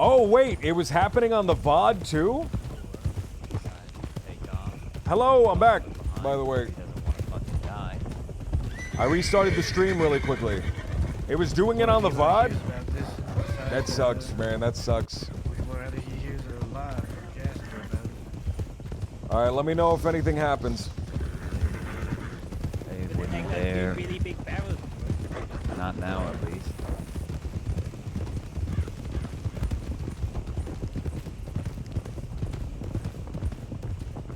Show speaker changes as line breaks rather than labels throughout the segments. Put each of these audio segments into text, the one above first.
Oh, wait, it was happening on the VOD too? Hello, I'm back, by the way. I restarted the stream really quickly. It was doing it on the VOD? That sucks, man, that sucks. Alright, let me know if anything happens.
They wouldn't dare. Not now, at least.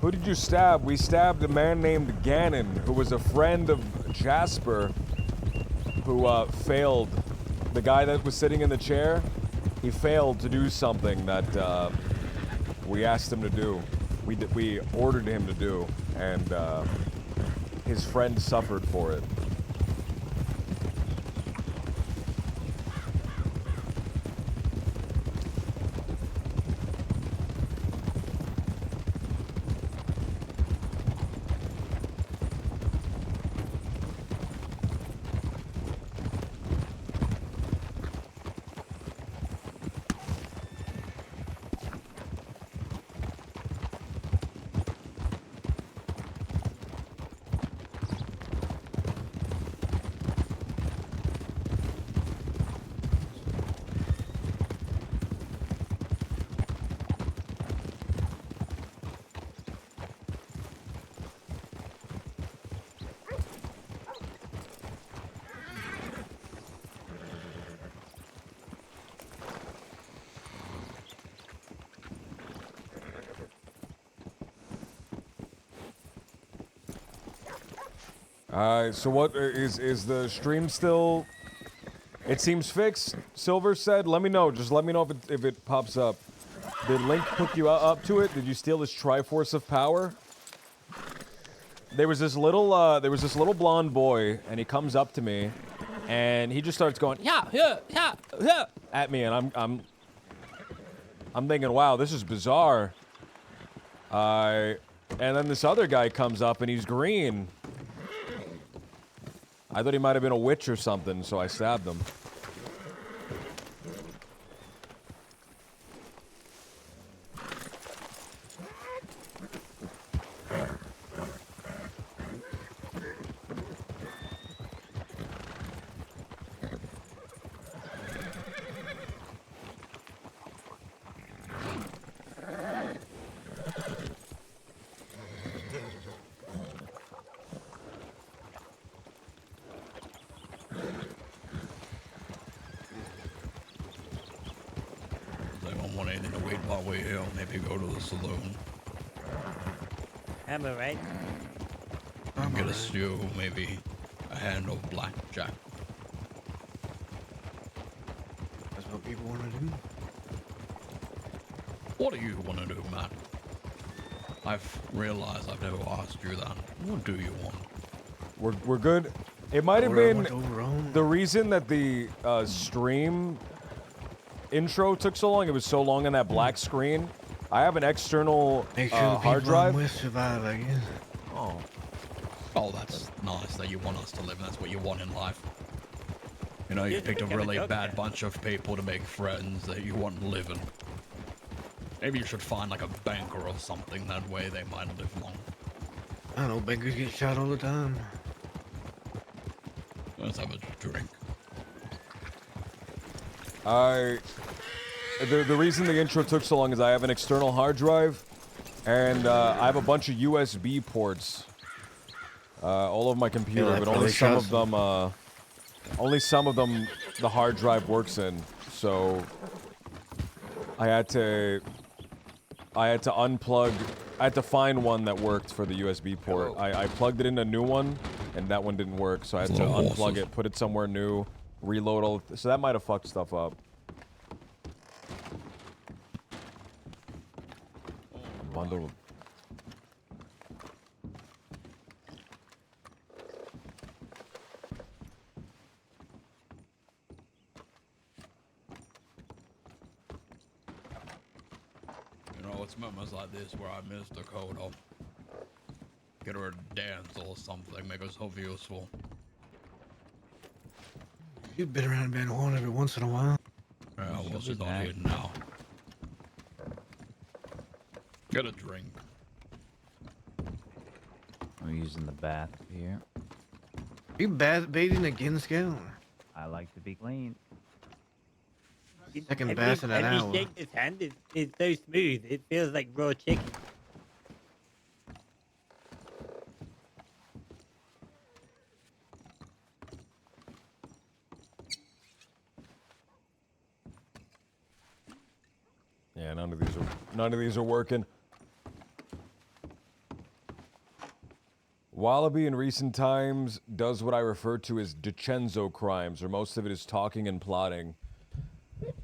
Who did you stab? We stabbed a man named Gannon, who was a friend of Jasper, who failed. The guy that was sitting in the chair, he failed to do something that we asked him to do. We ordered him to do, and his friend suffered for it. So what is the stream still? It seems fixed. Silver said, "Let me know. Just let me know if it pops up." Did Link hook you up to it? Did you steal his Triforce of Power? There was this little blonde boy, and he comes up to me, and he just starts going yeah at me, and I'm thinking, wow, this is bizarre. And then this other guy comes up, and he's green. I thought he might have been a witch or something, so I stabbed him.
Am I right?
Get a stew, maybe a hand of blackjack.
That's what people want to do.
What do you want to do, Matt? I've realized I've never asked you that. What do you want?
We're good. It might have been the reason that the stream intro took so long. It was so long on that black screen. I have an external hard drive.
Survive, I guess.
Oh, that's nice that you want us to live. That's what you want in life. You know, you picked a really bad bunch of people to make friends that you want living. Maybe you should find like a banker or something. That way they might live long.
I know bankers get shot all the time.
Let's have a drink.
The reason the intro took so long is I have an external hard drive, and I have a bunch of USB ports all over my computer,
Yeah,
but only some of them the hard drive works in. So I had to unplug. I had to find one that worked for the USB port. I plugged it in a new one, and that one didn't work. So I had to unplug it, put it somewhere new, reload all. So that might have fucked stuff up. Bundle.
You know, it's moments like this where I miss Dakota. Get her a dance or something, make herself useful.
You've been around Van Horn every once in a while.
Yeah, what's it on here now? Get a drink.
I'm using the bath here.
You bathing again, Scout?
I like to be clean.
Second bath in an hour.
shake this hand is so smooth. It feels like raw chicken.
Yeah, none of these are working. Wallaby in recent times does what I refer to as DiCenzo crimes, or most of it is talking and plotting.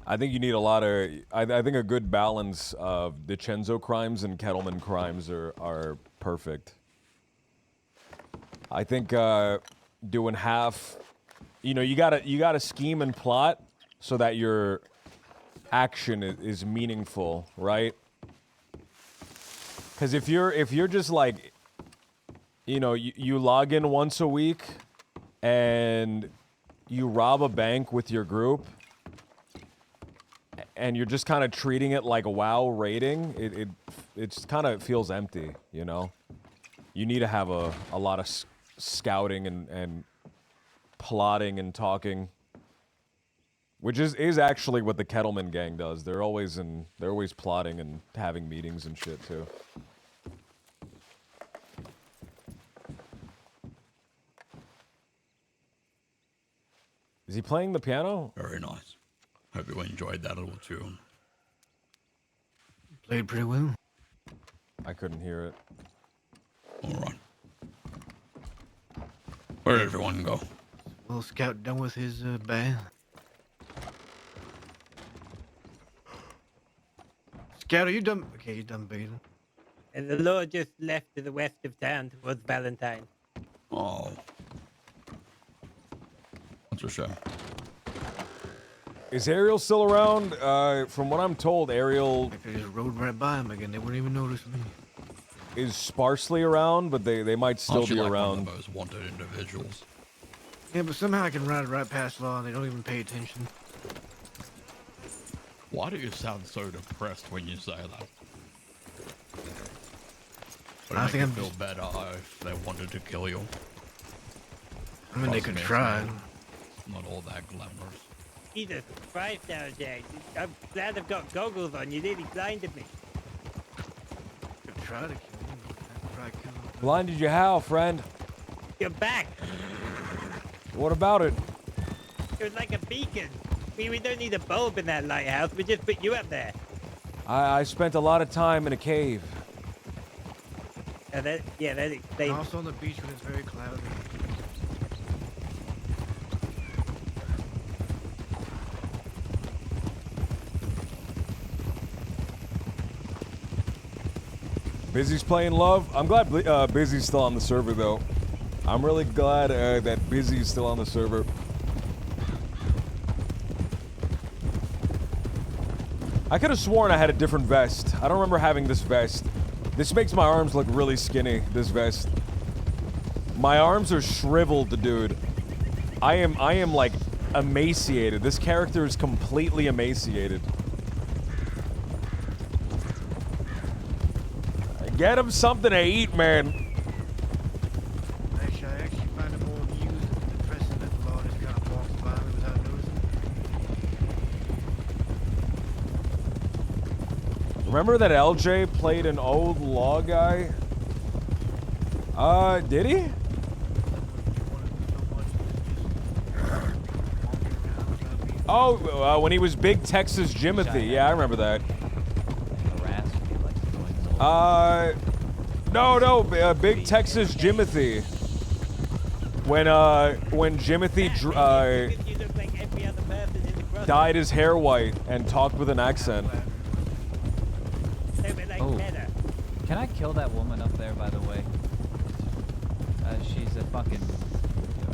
I think you need a lot of. I think a good balance of DiCenzo crimes and Kettleman crimes are perfect. I think doing half. You know, you gotta scheme and plot so that your action is meaningful, right? Because if you're just like, you know, you log in once a week and you rob a bank with your group and you're just kind of treating it like a WoW raiding, it's kind of feels empty, you know? You need to have a lot of scouting and plotting and talking. Which is actually what the Kettleman gang does. They're always plotting and having meetings and shit too. Is he playing the piano?
Very nice. Hope you enjoyed that little tune.
Played pretty well.
I couldn't hear it.
Alright. Where did everyone go?
Well, Scout done with his bath. Scout, are you done? Okay, you done bathing.
And the Lord just left to the west of town towards Valentine.
Oh. That's a shame.
Is Ariel still around? From what I'm told, Ariel
I just rode right by him again. They wouldn't even notice me.
is sparsely around, but they might still
Aren't you
be
like
around.
one of the most wanted individuals?
Yeah, but somehow I can ride right past law and they don't even pay attention.
Why do you sound so depressed when you say that? Would
I
it
think
make you
I'm
feel better if they wanted to kill you?
I mean, they
Trust
could
me, it's
try.
Not all that glamorous.
Jesus Christ, LJ. I'm glad I've got goggles on. You nearly blinded me.
Could try to kill him. I'd probably kill him.
Blinded you how, friend?
You're back.
What about it?
It was like a beacon. We don't need a bulb in that lighthouse. We just put you up there.
I spent a lot of time in a cave.
That
And
explains.
also on the beach when it's very cloudy.
Busy's playing love. I'm glad Busy's still on the server, though. I'm really glad that Busy's still on the server. I could have sworn I had a different vest. I don't remember having this vest. This makes my arms look really skinny, this vest. My arms are shriveled, dude. I am like emaciated. This character is completely emaciated. Get him something to eat, man.
Actually, I find it more amusing and depressing that the law just kind of walks by me without noticing.
Remember that LJ played an old law guy? Did he? Oh, when he was Big Texas Jimothy. Yeah, I remember that.
Harass me like going
No, Big Texas Jimothy. When Jimothy
You look like every other person in the cross.
dyed his hair white and talked with an accent.
They were like
Oh.
better.
Can I kill that woman up there, by the way? She's a fucking...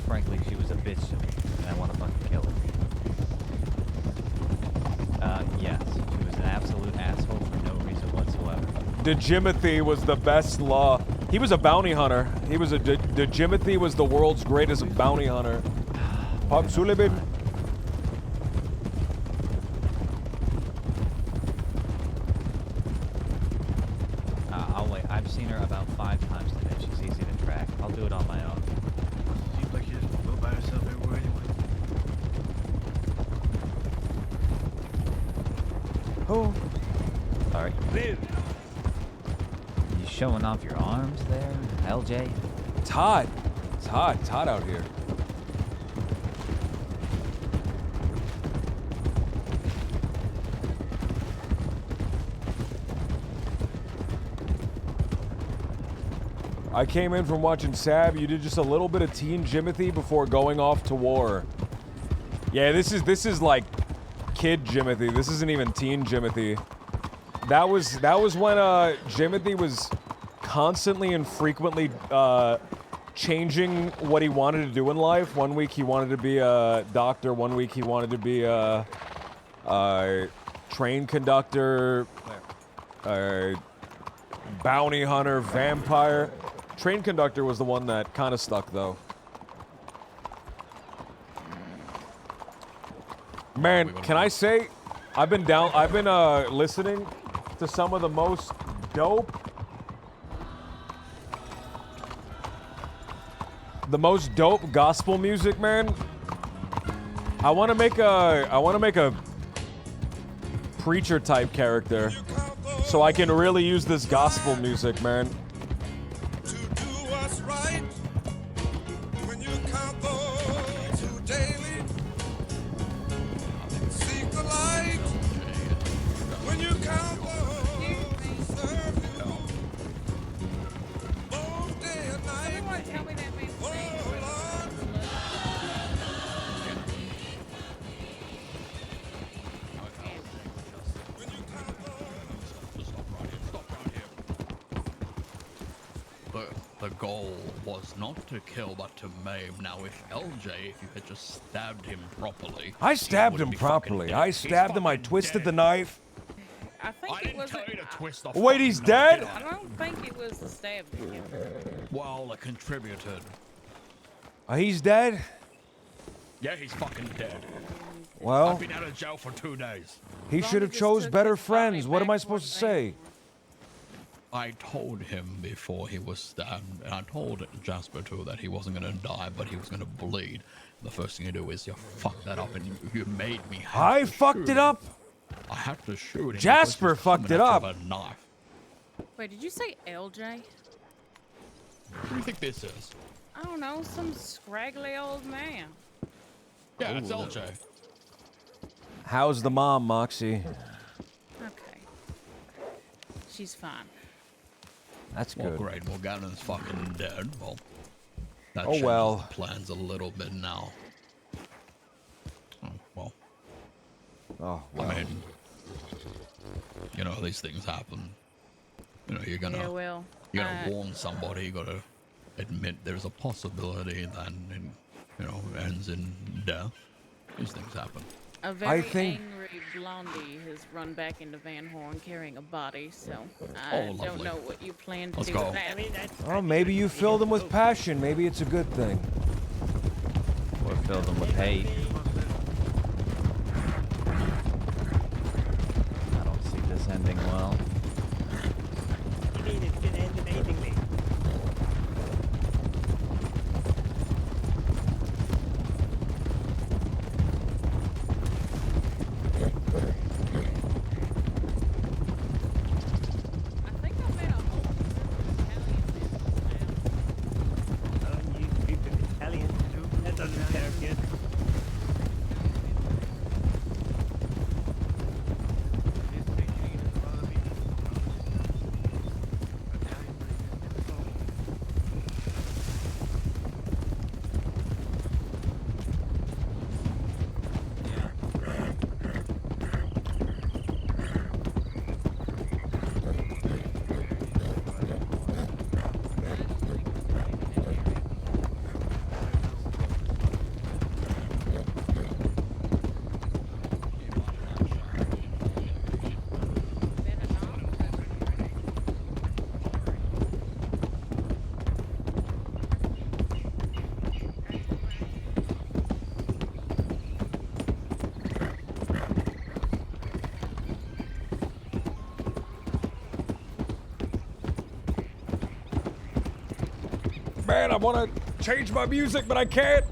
frankly, she was a bitch to me, and I want to fucking kill her. Yes. She was an absolute asshole for no reason whatsoever.
The Jimothy was the best law. He was a bounty hunter. He was the Jimothy was the world's greatest bounty hunter. Pop Sullivan.
seen her about 5 times today. She's easy to track. I'll do it on my own.
Seems like she just go by herself everywhere anyway.
Oh.
Sorry.
Blue.
You showing off your arms there, LJ?
It's hot. It's hot. It's hot out here. I came in from watching Sab. You did just a little bit of Teen Jimothy before going off to war. Yeah, this is like kid Jimothy. This isn't even Teen Jimothy. That was when Jimothy was constantly and frequently changing what he wanted to do in life. One week he wanted to be a doctor. One week he wanted to be a train conductor, bounty hunter, vampire. Train conductor was the one that kind of stuck, though. Man, can I say, I've been listening to some of the most dope, gospel music, man. I want to make a preacher type character, so I can really use this gospel music, man.
The goal was not to kill, but to maim. Now, if LJ, if you had just stabbed him properly...
I stabbed him properly. I stabbed him, I twisted the knife.
I think it was.
Wait, he's dead?
I don't think it was the stabbing.
Well, it contributed.
He's dead?
Yeah, he's fucking dead.
Well,
I've been out of jail for 2 days.
he should have chose better friends. What am I supposed to say?
I told him before he was stabbed, and I told Jasper too that he wasn't gonna die, but he was gonna bleed. The first thing you do is you fuck that up, and you made me.
I fucked it up.
I had to shoot him.
Jasper fucked it up.
With a knife.
Wait, did you say LJ?
Who do you think this is?
I don't know, some scraggly old man.
Yeah, it's LJ.
How's the mom, Moxie?
Okay. She's fine.
That's
Well,
good.
great. Well, Gannon's fucking dead. Well, that
Oh,
changes
well.
the plans a little bit now. Oh, well.
Oh, well.
I mean, you know, these things happen. You know, you're gonna,
Yeah, well.
you're gonna warn somebody. You gotta admit there's a possibility that, you know, ends in death. These things happen.
A very
think-
angry blondie has run back into Van Horn carrying a body, so
Oh,
I don't
lovely.
know what you plan to
Let's
do
go.
with that.
I mean, that's.
Oh, maybe you filled him with passion. Maybe it's a good thing.
Or fill them with hate. I don't see this ending well.
You mean it's gonna end amazingly?
I think I met a whole Italian
Oh, you stupid Italian. That doesn't sound good.
man. I want to change my music, but I can't.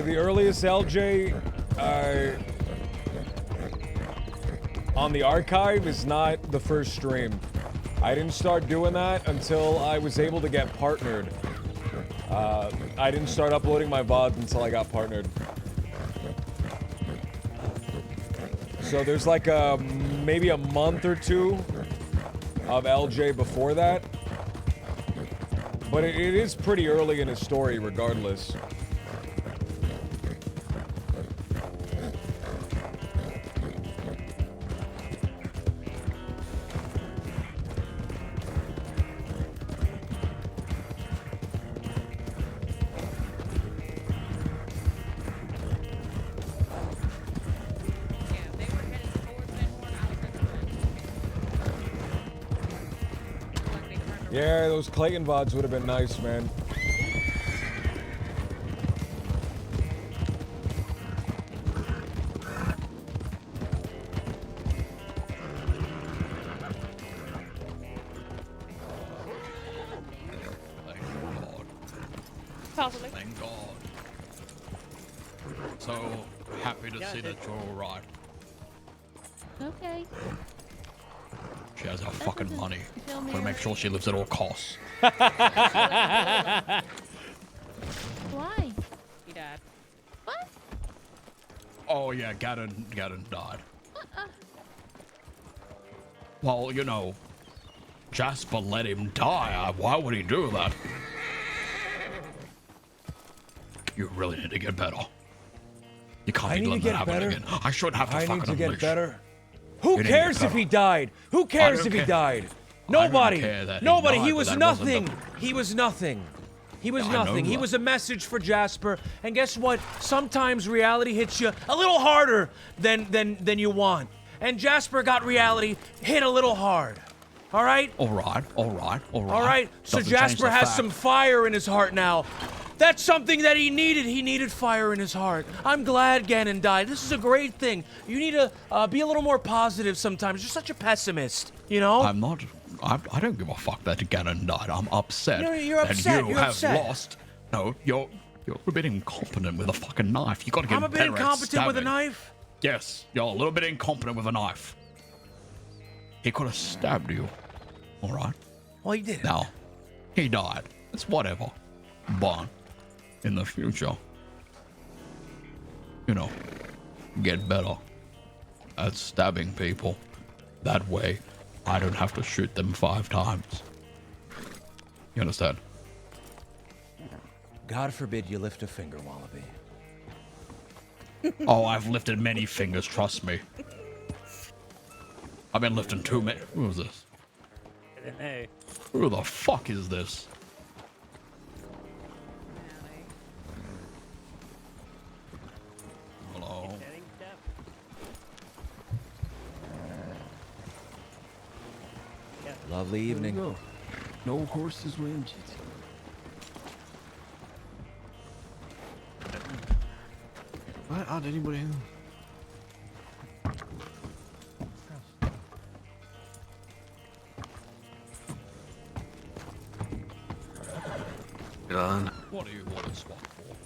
The earliest LJ on the archive is not the first stream. I didn't start doing that until I was able to get partnered. I didn't start uploading my VODs until I got partnered. So there's like maybe a month or two of LJ before that. But it is pretty early in his story regardless.
Yeah, they were headed towards Van Horn. I was at the like they turned around.
Yeah, those Clayton VODs would have been nice, man.
Thank God.
Possibly.
Thank God. So happy to see that you're all right.
Okay.
She has her fucking
doesn't
money.
feel
Want to make sure she lives at all costs.
Why?
He died.
What?
Oh yeah, Gaddon died. Well, you know, Jasper let him die. Why would he do that? You really need to get better. You can't
I
be
need to
letting
get
that happen
better.
again. I should have to
I
fucking
need to get
unleash.
better. Who
You need to
cares
get
if he
better.
died? Who cares
don't
if he
care.
died?
don't
Nobody.
care that he
Nobody.
died,
He
but
was
that wasn't the-
nothing. He was nothing. He was
Yeah, I know
nothing. He
that.
was a message for Jasper. And guess what? Sometimes reality hits you a little harder than you want. And Jasper got reality hit a little hard. All right?
All right.
All right. So
Doesn't change
Jasper
the
has
fact.
some fire in his heart now. That's something that he needed. He needed fire in his heart. I'm glad Ganon died. This is a great thing. You need to be a little more positive sometimes. You're such a pessimist, you know?
I'm not. I don't give a fuck that Ganon died. I'm upset
No, you're
that
upset,
you
you're
have
upset.
lost. No, you're a bit incompetent with a fucking knife. You gotta get
I'm a bit
better at
incompetent with a
stabbing.
knife.
Yes, you're a little bit incompetent with a knife. He could have stabbed you. All right.
Well, he did.
Now, he died. It's whatever. But in the future, you know, get better at stabbing people. That way, I don't have to shoot them 5 times. You understand?
God forbid you lift a finger, Wallaby.
Oh, I've lifted many fingers, trust me. I've been lifting too many. Who is this?
I don't know.
Who the fuck is this? Hello?
Selling stuff.
Lovely evening.
No horses win.
What? Aren't anybody in? Gun.
What do you want to swap for?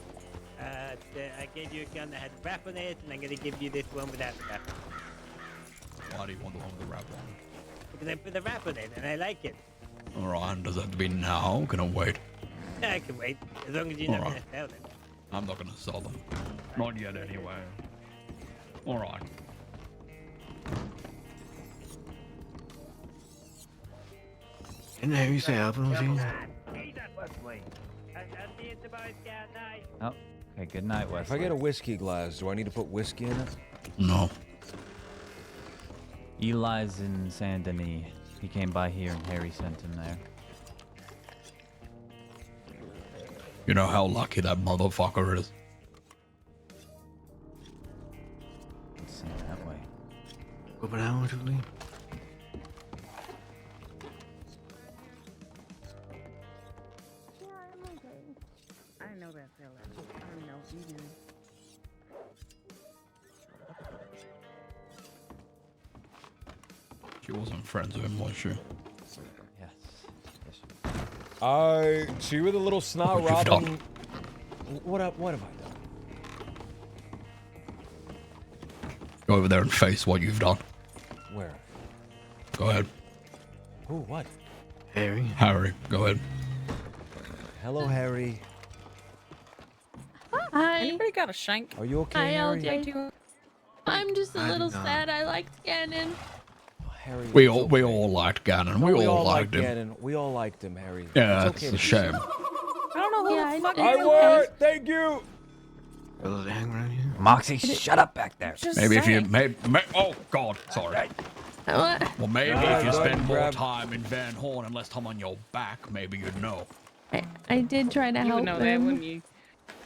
I gave you a gun that had a wrap on it, and I'm gonna give you this one without the wrap.
Why do you want the one with the wrap on?
Because I put the wrap on it, and I like it.
Alright, does that have to be now? Can I wait?
I can wait, as long as you're not
Alright.
gonna sell them.
I'm not gonna sell them. Not yet, anyway. Alright.
Didn't hear you say album things.
I'll see you tomorrow, Scout Night.
Oh, okay. Good night,
If
Wesley.
I get a whiskey glass, do I need to put whiskey in it?
No.
Eli's in Saint Denis. He came by here and Harry sent him there.
You know how lucky that motherfucker is?
Let's see that way.
Go banana, Julie.
I didn't know that fella. I don't know if you knew.
She wasn't friends with him, was she?
Yes. Yes.
She with a little snot
What you've done.
Robin. What have I done?
Go over there and face what you've done.
Where?
Go ahead.
Who? What?
Harry.
Harry, go ahead.
Hello, Harry.
Hi.
Anybody got a shank?
Are you okay,
Hi,
Harry?
LJ. I'm just a
I
little
did not.
sad. I liked Ganon.
Harry.
We
it's
all
okay.
liked Ganon.
No,
We all
liked
liked him.
Ganon. We all liked him, Harry.
Yeah,
it's
it's
okay
a
to be
shame.
sad.
I don't know who
Yeah,
the fuck
I
it is.
would.
Thank you.
Fellas hang around here.
Moxie, shut up back there.
Just
Maybe if you
saying.
oh God, sorry.
What?
Well, maybe
Yeah,
if you
go ahead
spend
and
more
grab-
time in Van Horn and less time on your back, maybe you'd know.
I did try to
You
help
would know that,
him.
wouldn't you?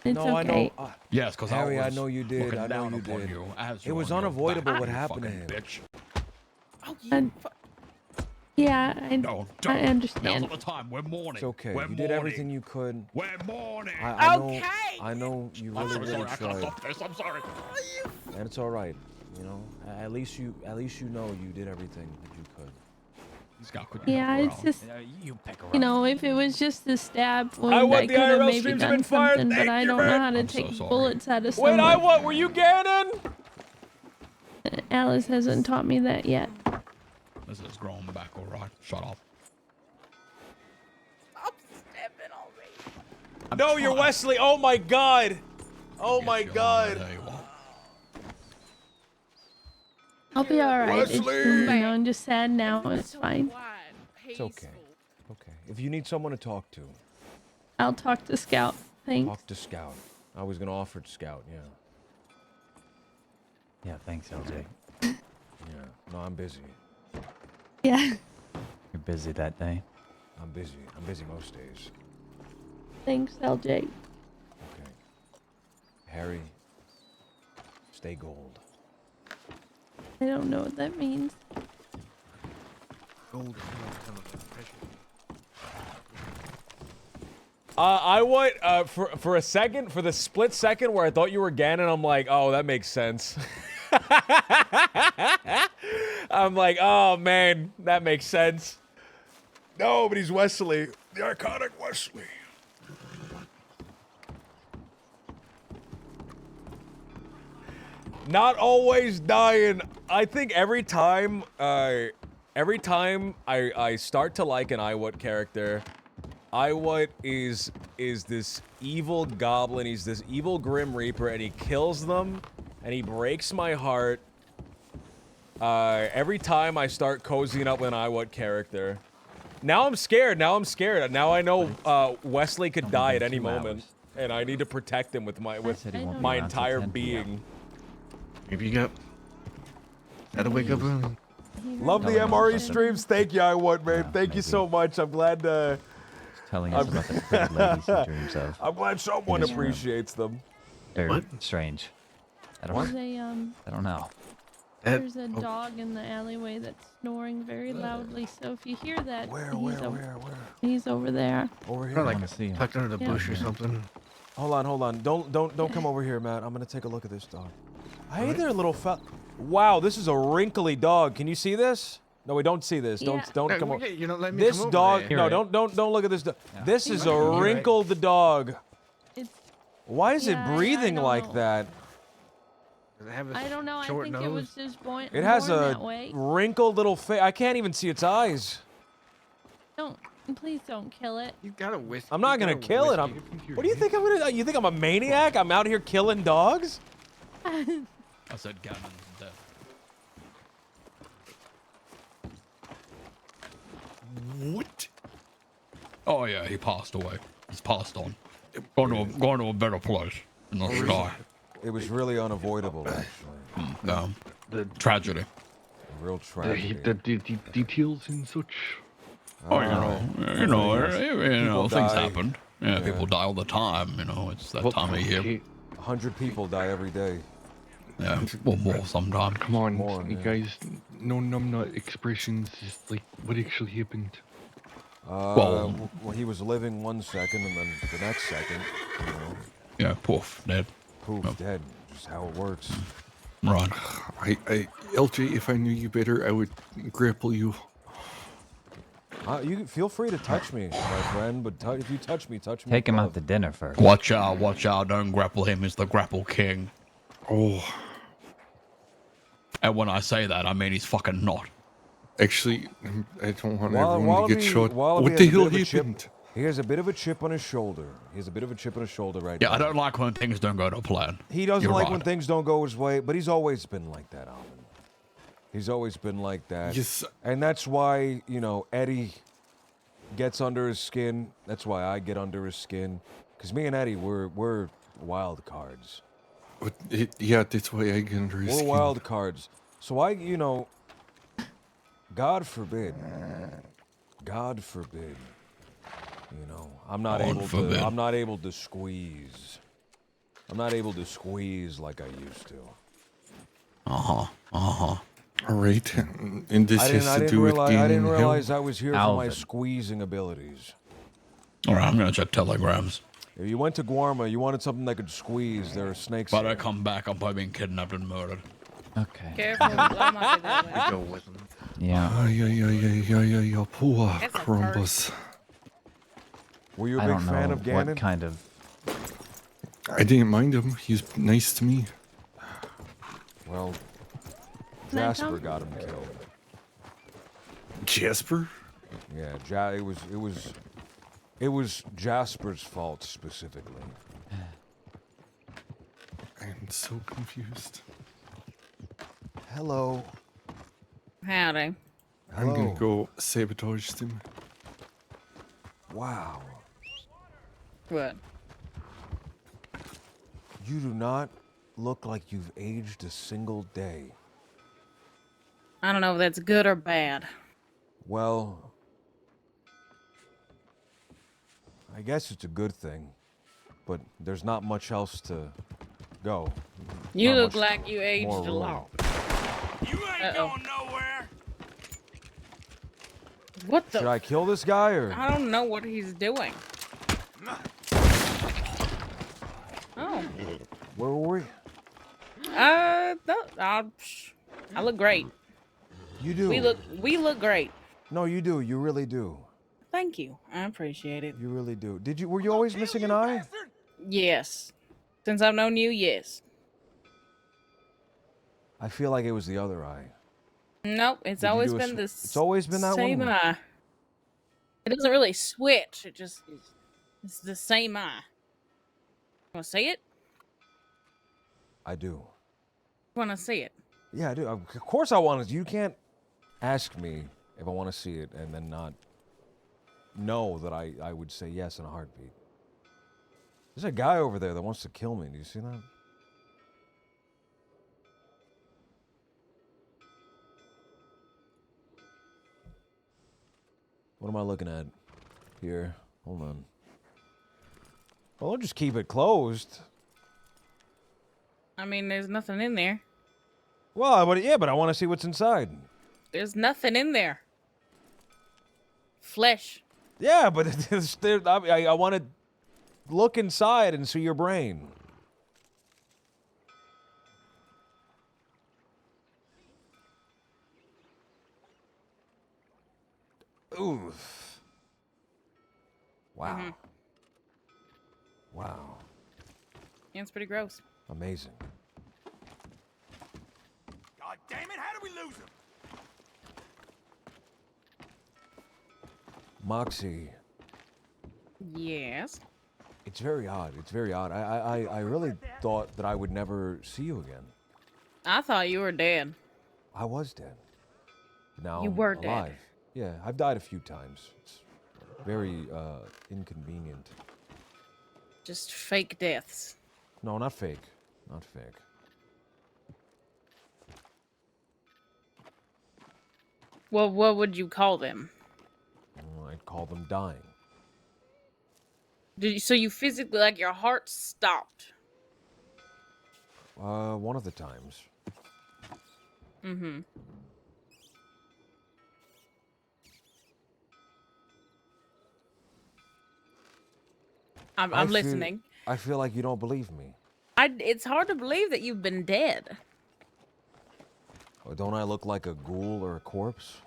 It's
No, I
okay.
know.
Yes, because
Harry, I
was
know you did.
looking
I know
down
you
upon
did.
you as
It
you're
was
on your
unavoidable
back,
what
you
happened to
fucking
him.
Bitch.
Oh,
And- Yeah,
No, don't.
I
Now's
understand.
not the time. We're mourning.
It's okay.
We're
You did everything
mourning.
you could.
We're mourning.
I know.
Okay.
I know you
I'm
really,
so
really
sorry. I can't
tried,
stop this. I'm sorry.
and it's all right. You know, at least you know you did everything that you could.
This guy couldn't
Yeah,
help
it's
around.
just,
You pick around.
you know, if it was just a stab wound,
I
I,
want the
could have
IRL
maybe
streams have
done
been fired.
something, but
Thank
I
you,
don't
man.
know how to
I'm so
take
sorry.
bullets out of
Wait,
someone.
what? Were you Ganon?
Alice hasn't taught me that yet.
This is growing back, all right. Shut up.
I'm stepping already.
No, you're Wesley. Oh my God. Oh my
Yes, you are.
God.
There you are.
I'll be alright. It's,
Wesley!
you know, I'm just sad now. It's fine.
It's okay. Okay. If you need someone to talk to,
I'll talk to Scout. Thanks.
talk to Scout. I was gonna offer to Scout. Yeah.
Yeah, thanks, LJ.
Yeah. No, I'm busy.
Yeah.
You're busy that day.
I'm busy. I'm busy most days.
Thanks, LJ.
Okay. Harry, stay gold.
I don't know what that means.
Gold is kind of like precious.
I would for a second, for the split second where I thought you were Ganon, I'm like, oh, that makes sense. I'm like, oh man, that makes sense. No, but he's Wesley, the iconic Wesley. Not always dying. I think every time I start to like an Iwat character, Iwat is this evil goblin. He's this evil Grim Reaper, and he kills them, and he breaks my heart. Every time I start cozying up with an Iwat character. Now I'm scared. Now I'm scared. Now I know Wesley could
Only
die
been
at any
2
moment,
hours.
and I need to protect him with my
Said he won't be
my
around till
entire
10 p.m.
being.
Maybe you got. Gotta wake up early.
Love the
No, no,
MRE
no.
streams. Thank you, Iwat, man.
Yeah,
Thank you
maybe.
so much. I'm glad.
Telling us about the pretty ladies he dreams of.
I'm glad someone
his room.
appreciates them.
They're
What?
strange. I
There's
don't.
a
I don't know.
there's a dog in the alleyway that's snoring very loudly. So if you hear that,
Where?
he's over there.
Over here.
Probably
wanna
like
see him.
tucked under the
Yeah.
bush or something.
Hold on. Don't come over here, Matt. I'm gonna take a look at this dog. Hey there, little fella. Wow, this is a wrinkly dog. Can you see this? No, we don't see this.
Yeah.
Don't
Hey,
come
well,
over.
yeah, you don't let me
This
come over
dog.
there.
No,
Here,
don't look at this dog.
Yeah.
This is a
You're right.
wrinkled dog.
It's
Why is
Yeah,
it breathing
I
like
know.
that?
Does it have a
I don't know. I
short
think
nose?
it was just born.
It has
born
a
that way.
wrinkled little face. I can't even see its eyes.
Please don't kill it.
You gotta whisk.
I'm not
you
gonna
gotta
kill it.
whisk into
What do you
your
think I'm gonna? You think I'm a maniac? I'm out here killing dogs?
I said Ganon's dead. What? Oh yeah, he passed away. He's passed on. Going to a better place in the sky.
It was really unavoidable, actually.
The tragedy.
A real
The,
tragedy.
the details and such.
Oh, you know, things
die.
happened. Yeah, people die all the time. You know, it's that time of year.
Okay,
100 people die every day.
Yeah, well, more sometimes.
come on,
More,
you
yeah.
guys. No numbnut expressions. Just like what actually happened.
Well-
Well, he was living 1 second, and then the next second, you know,
Yeah, poof, dead.
poof, dead. Just how it works.
Right.
LJ, if I knew you better, I would grapple you.
You can feel free to touch me, my friend, but if you touch me, touch me.
Take him
with
out
love.
to dinner first.
Watch out, don't grapple him, he's the grapple king.
Oh,
And when I say that, I mean he's fucking not.
actually, I don't want everyone to get shot.
Wallaby
What
has
the
a
hell
bit of a chip.
happened?
He has a bit of a chip on his shoulder. He has a bit of a chip on his shoulder right
Yeah,
now.
I don't like when things don't go to plan.
He doesn't
You're
like
right.
when things don't go his way, but he's always been like that, Alvin. He's always been like that.
Yes.
And that's why, Eddie gets under his skin. That's why I get under his skin. Because me and Eddie, we're wild cards.
Yeah, that's why I get under his
We're
skin.
wild cards. So God forbid, I'm not able to squeeze. I'm not able to squeeze like I used to.
All right, and this has to do with
I
gaining
didn't realize
health.
I was here for my
Alvin.
squeezing abilities.
Alright, I'm gonna check telegrams.
If you went to Guarma, you wanted something that could squeeze. There are snakes.
But I
there.
come back, I'm probably being kidnapped and murdered.
Okay.
Careful, I might be that way.
Go with them.
Yeah.
Yeah, poor
That's a
Crumbus.
Were you a
I
big
don't
fan
know
of Ganon?
what kind of.
I didn't mind him. He's nice to me.
Well,
Can I
Jasper
come?
got him killed.
Jasper?
Yeah, it was Jasper's fault specifically.
I'm so confused.
Hello.
Howdy.
I'm
Hello.
gonna go sabotage them.
Wow.
What?
You do not look like you've aged a single day.
I don't know if that's good or bad.
Well, I guess it's a good thing, but there's not much else to go.
You
Not
look
much
like you aged
more
a
room.
lot.
You ain't
Uh-oh.
going nowhere.
What the?
Should I kill this guy or?
I don't know what he's doing. Oh.
Where were we?
No, I look great.
You do.
We look great.
No, you do. You really do.
Thank you. I appreciate it.
You really do. Were you always missing an eye?
Yes. Since I've known you, yes.
I feel like it was the other eye.
Nope, it's
Did you
always
do a
been
sw-
this.
It's always been that
same
one?
eye. It doesn't really switch. It's the same eye. Want to see it?
I do.
Want to see it?
Yeah, I do. Of course I want to. You can't ask me if I want to see it and then not know that I would say yes in a heartbeat. There's a guy over there that wants to kill me. Do you see that? What am I looking at here? Hold on. Well, I'll just keep it closed.
I mean, there's nothing in there.
Well, but I want to see what's inside.
There's nothing in there. Flesh.
Yeah, but I want to look inside and see your brain. Oof. Wow.
Mhm.
Wow.
Yeah, it's pretty gross.
Amazing.
God damn it! How do we lose him?
Moxie,
Yes.
it's very odd. It's very odd. I really thought that I would never see you again.
I thought you were dead.
I was dead. Now
You
I'm
were dead.
alive. Yeah, I've died a few times. It's very inconvenient.
Just fake deaths.
No, not fake. Not fake.
Well, what would you call them?
I'd call them dying.
So you physically, like, your heart stopped?
One of the times.
Mm-hmm. I'm
I
listening.
I feel like you don't believe me.
It's hard to believe that you've been dead.
Or don't I look like a ghoul or a corpse?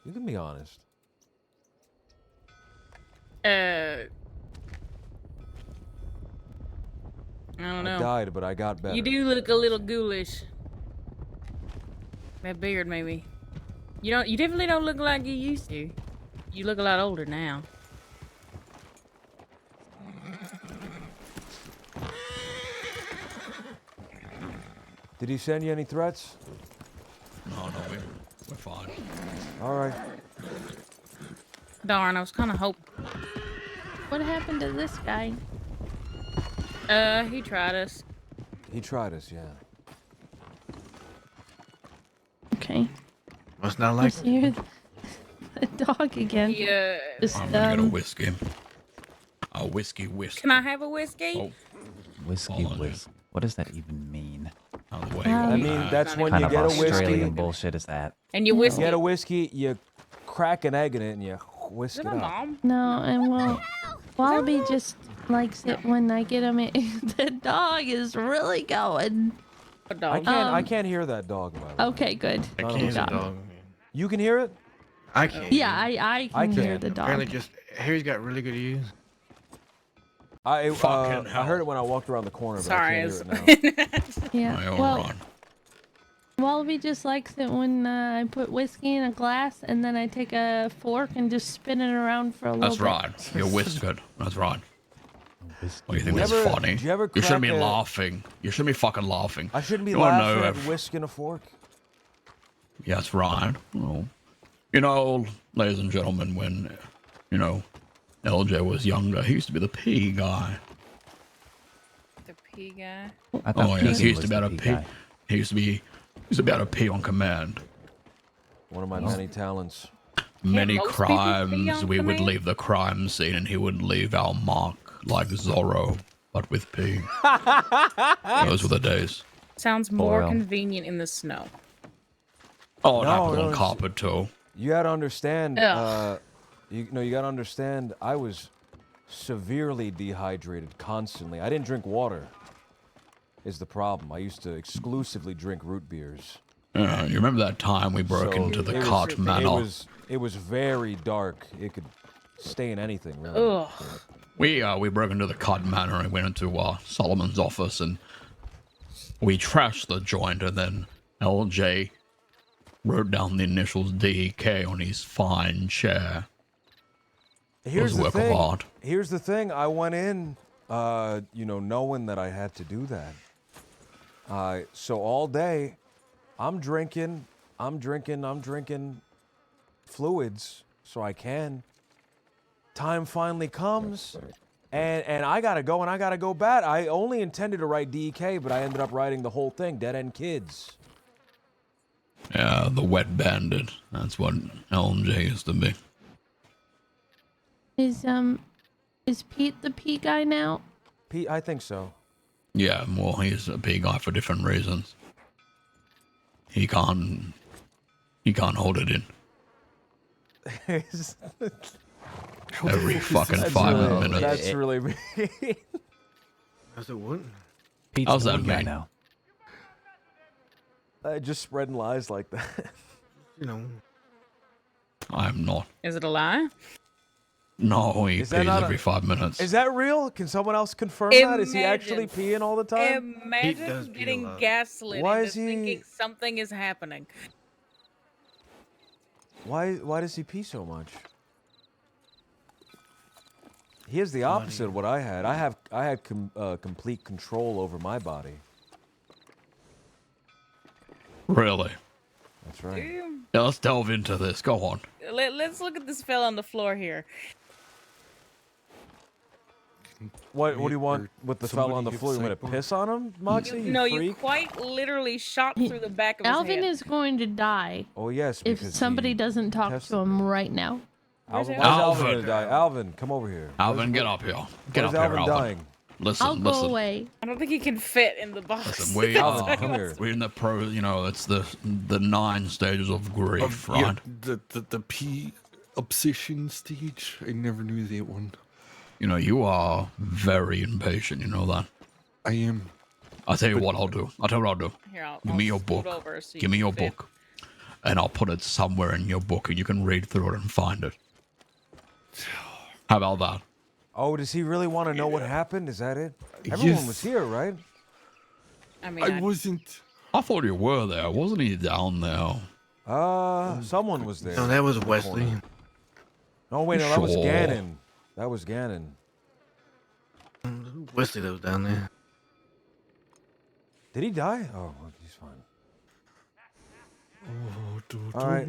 You can be honest.
I don't know.
I died, but I got better.
You do look a little ghoulish. That beard, maybe. You definitely don't look like you used to. You look a lot older now.
Did he send you any threats?
No, we're fine.
All right.
Darn, I was kind of hoping.
What happened to this guy?
He tried us.
He tried us, yeah.
Okay.
Must not like
Let's hear the dog again.
He,
Just,
I'm gonna get a whiskey. A whiskey whisk.
Can I have a whiskey?
Oh,
Whiskey
Apologies.
whisk. What does that even mean?
out of the way.
I
I
you
mean,
got
that's when
Kind
you
of
get a
Australian
whiskey.
bullshit is that?
And you whiskey.
Get a whiskey, you crack an egg in it, and you whisk
Is
it
that my
up.
mom?
No, and well, Wallaby just likes it when I get him in. The dog is really going.
A dog.
I can't hear that dog, by the way.
Okay, good.
I
Oh,
can't hear the
God.
dog.
You can hear it?
I can't.
Yeah,
hear it.
I
I
can hear
can.
the
Apparently,
dog.
just Harry's got really good ears.
I
Fucking
I
hell.
heard it when I walked around the corner, but
Sorry.
I
I
can't hear it now.
Yeah.
my own
Well,
run.
Wallaby just likes it when I put whiskey in a glass and then I take a fork and just spin it around for a little
That's
bit.
right. You're whiskered. That's right. What do you think
You
that's
ever-
funny?
do you ever
shouldn't be
crack a-
laughing. You shouldn't be fucking laughing.
I shouldn't be
You wanna
laughing
know
at
if-
whisking a fork.
Yeah, that's right. Well, you know, ladies and gentlemen, when, you know, LJ was younger, he used to be the pee guy.
The pea guy.
I thought
Oh, yes,
Peasy
he used
was
to be able
the
to
pea
pee.
guy.
He used to be able to pee on command.
One of my many talents.
Many
most people pee
crimes,
on
we would
command?
leave the crime scene and he would leave our mark like Zorro, but with pee. Those were the days.
Sounds more
real.
convenient in the snow.
Oh, it
No,
happened
no,
on
it's-
carpet too.
You gotta understand.
Ugh.
You gotta understand. I was severely dehydrated constantly. I didn't drink water. Is the problem? I used to exclusively drink root beers.
You remember that time we broke
So
into the
it was-
cart manor?
It was very dark. It could stay in anything, really.
Ugh.
We broke into the cart manor and went into Solomon's office and we trashed the joint, and then LJ wrote down the initials DK on his fine chair.
Here's
a
the
work of
thing.
art.
Here's the thing. I went in, knowing that I had to do that. So all day, I'm drinking fluids so I can. Time finally comes, and I gotta go, and I gotta go bad. I only intended to write DK, but I ended up writing the whole thing, Dead End Kids.
Yeah, the wet bandit. That's what LJ used to be.
Is Pete the pea guy now?
Pete, I think so.
Yeah, well, he's a pig guy for different reasons. He can't hold it in. Every fucking
That's
5
really-
minutes.
That's really mean.
How's it what?
Pete's
How's
the
that
pea guy
mean?
now.
Just spreading lies like that.
You know.
I'm not.
Is it a lie?
No, he
Is that
pees
not a-
every 5 minutes.
Is that real? Can someone else confirm that? Is he actually
Imagine.
peeing all the time?
does
Imagine
pee a
getting
lot.
gaslit
Why
and
is
just
he-
thinking something is happening.
Why does he pee so much? He has the opposite of what I had. I had complete control over my body.
Really?
That's right.
Yeah, let's delve into this. Go on.
Let's look at this fella on the floor here.
What do you want
Or
with the fella on the
somebody
floor? You
hit
want to
Cyborg?
piss on him, Moxie? You
No, you
freak?
quite literally shot through the back of his
Alvin
head.
is going to die
Oh yes.
if
because
somebody
he
doesn't talk
tested-
to him right now.
Alvin,
Where's
why is Alvin
Alvin?
gonna die? Alvin, come over here.
Alvin, get up here. Get
Why
up
is
here,
Alvin
Alvin.
dying?
Listen,
I'll go
listen.
away.
I don't think he can fit in the box.
Listen, we
Alvin,
are.
come here.
We're in the it's the 9 stages of grief, right?
Yeah, the pea obsession stage. I never knew that one.
You know, you are very impatient, you know that.
I am.
I'll tell you what I'll do. I'll tell you what I'll do.
Here, I'll
Give me your
scoot
book.
over so you
Give me
can
your
fit.
book. And I'll put it somewhere in your book and you can read through it and find it. How about that?
Oh, does he really want to know what happened? Is that it? Everyone was here, right?
I mean,
I wasn't.
I thought you were there. Wasn't he down there?
Someone was there.
No, that was Wesley.
Oh wait, no, that was
Sure.
Ganon. That was Ganon.
Wesley that was down there.
Did he die? Oh, well, he's fine. All right.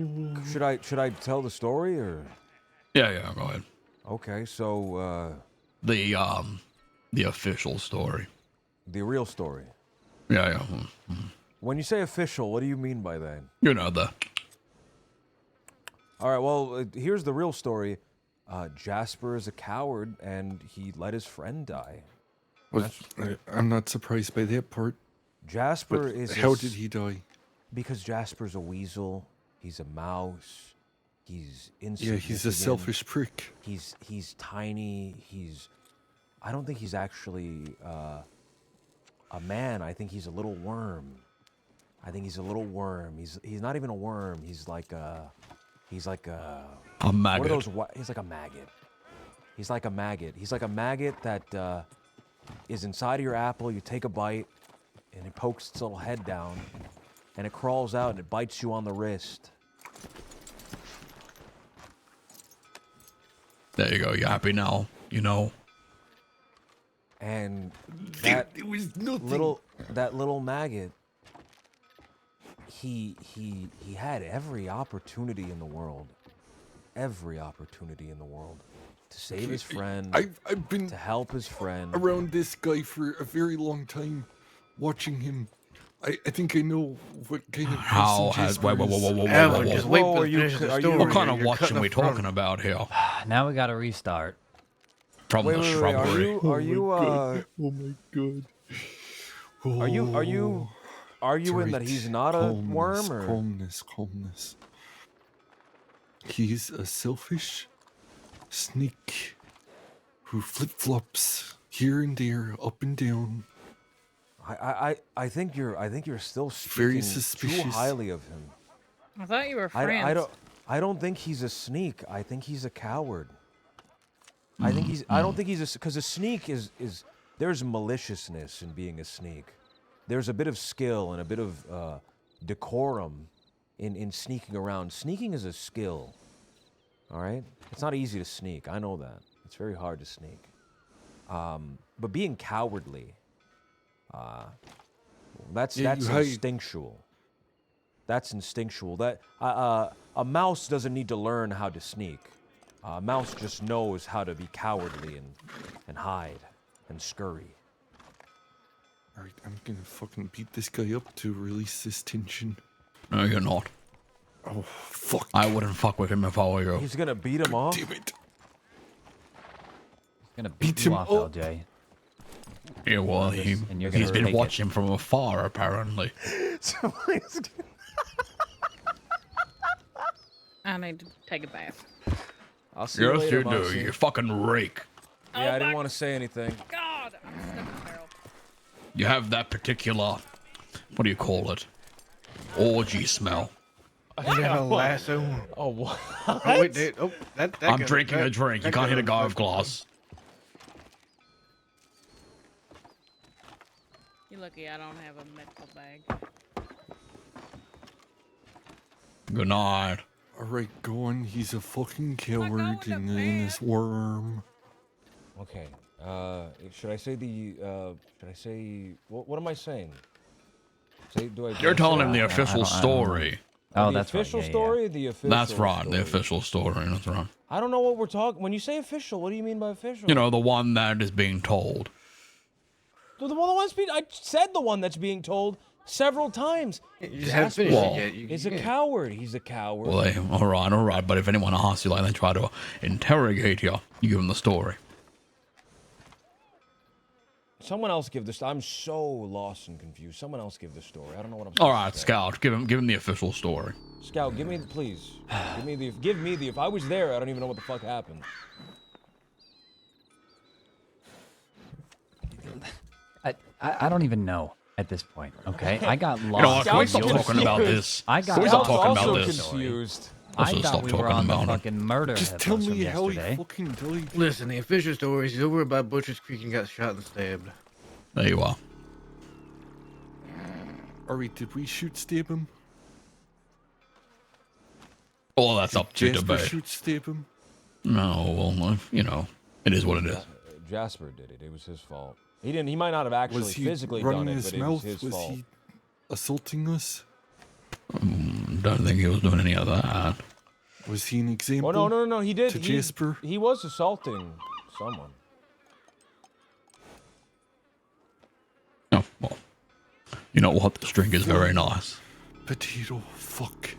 Should I tell the story or?
Yeah, go ahead.
Okay, so
The official story.
the real story.
Yeah.
When you say official, what do you mean by that?
You know the.
All right, well, here's the real story. Jasper is a coward, and he let his friend die.
I'm not surprised by that part.
Jasper
But
is.
how did he die?
Because Jasper's a weasel. He's a mouse. He's
Yeah,
insignificant.
he's a selfish prick.
He's tiny. I don't think he's actually a man. I think he's a little worm. He's not even a worm. He's like a
maggot.
What are those? He's like a maggot. He's like a maggot. He's like a maggot that is inside of your apple. You take a bite, and it pokes its little head down, and it crawls out and it bites you on the wrist.
There you go. You happy now? You know.
And that
It was nothing.
little maggot. He had every opportunity in the world. Every opportunity in the world to save his friend,
I've been
to help his friend.
around this guy for a very long time, watching him. I think I know what kind of
How
person
has?
Jasper
Whoa.
is.
Alvin, just wait
Whoa,
for
are you-
finish the
are you-
story.
What kind of
You're
watching
cutting
we
the front.
talking about here?
Now we gotta restart.
From
Wait,
the
wait,
shrubbery.
are you
Oh my god.
are you arguing that
Right.
he's not a worm or?
Calmness. He's a selfish snake who flip-flops here and there, up and down.
I think you're still
Very
speaking too
suspicious.
highly of him.
I thought you were friends.
I don't think he's a sneak. I think he's a coward. I don't think he's because a sneak is there's maliciousness in being a sneak. There's a bit of skill and a bit of decorum in sneaking around. Sneaking is a skill. All right? It's not easy to sneak. I know that. It's very hard to sneak. But being cowardly, that's
Yeah, you hide.
instinctual. That's instinctual. That a mouse doesn't need to learn how to sneak. A mouse just knows how to be cowardly and hide and scurry.
Alright, I'm gonna fucking beat this guy up to release this tension.
No, you're not.
Oh, fuck.
I wouldn't fuck with him if I were you.
He's gonna beat him off.
Damn it.
Gonna
Beat
beat you
him
off,
up.
LJ.
Yeah, well,
And you're
he's
gonna
been
take it.
watching from afar, apparently.
I need to take a bath.
I'll see you
Yes,
later,
you do.
Mousy.
You fucking rake.
Yeah, I didn't want to say anything.
God, I'm stuck in the barrel.
You have that particular, what do you call it? Orgy smell.
You got a lasso.
Oh, what?
Oh, wait, that
I'm
got-
drinking
that-
a drink. You
that
can't hit a
got-
guy with glass.
You're lucky I don't have a medical bag.
Good night.
Alright, go on. He's a fucking
going
coward
to
and this
bed.
worm.
Okay. Should I say the? Should I say? What am I saying? Do I?
You're telling him the
I
official
don't know.
story.
Oh,
the
that's right.
official
Yeah, yeah.
story. The official.
That's right. The
story?
official story. That's right.
I don't know what we're talking. When you say official, what do you mean by official?
You know, the one that is being told.
the one that's being. I said the one that's being told several times.
You just haven't finished
Well,
it yet. You
Is a
can't.
coward. He's a coward.
Well, all right. But if anyone asks you, like, they try to interrogate you, you give them the story.
Someone else give this. I'm so lost and confused. Someone else give the story. I don't know what I'm.
All
supposed
right,
to say.
Scout, give him the official story.
Scout, give me the please. Give me the. If I was there, I don't even know what the fuck happened.
I don't even know. At this point, okay? I got
You know what?
lost.
Can we
in
stop
your
talking about
story.
this?
I got
Can we stop
lost
talking
in
about
your
also
this?
story.
confused.
I
Also
thought
stop
we were
talking
on the
about it.
fucking murder
Just
headlines
tell
from
me how he
yesterday.
fucking died.
Listen, the official story is he's over by Butcher's Creek and got shot and stabbed.
There you are.
Alright, did we shoot stab him?
Well, that's up to
Jasper
debate.
shoot stab him?
No, well, you know, it is what it is.
Jasper did it. It was his fault. He didn't. He might not have actually
Was he
physically
running
done it,
his
but it was
mouth?
his
Was
fault.
he assaulting us?
Don't think he was doing any of that.
Was he an example?
Oh no! He did.
To
He-
Jasper?
He was assaulting someone.
Oh, well. You know what? This drink is very nice.
Potato, fuck.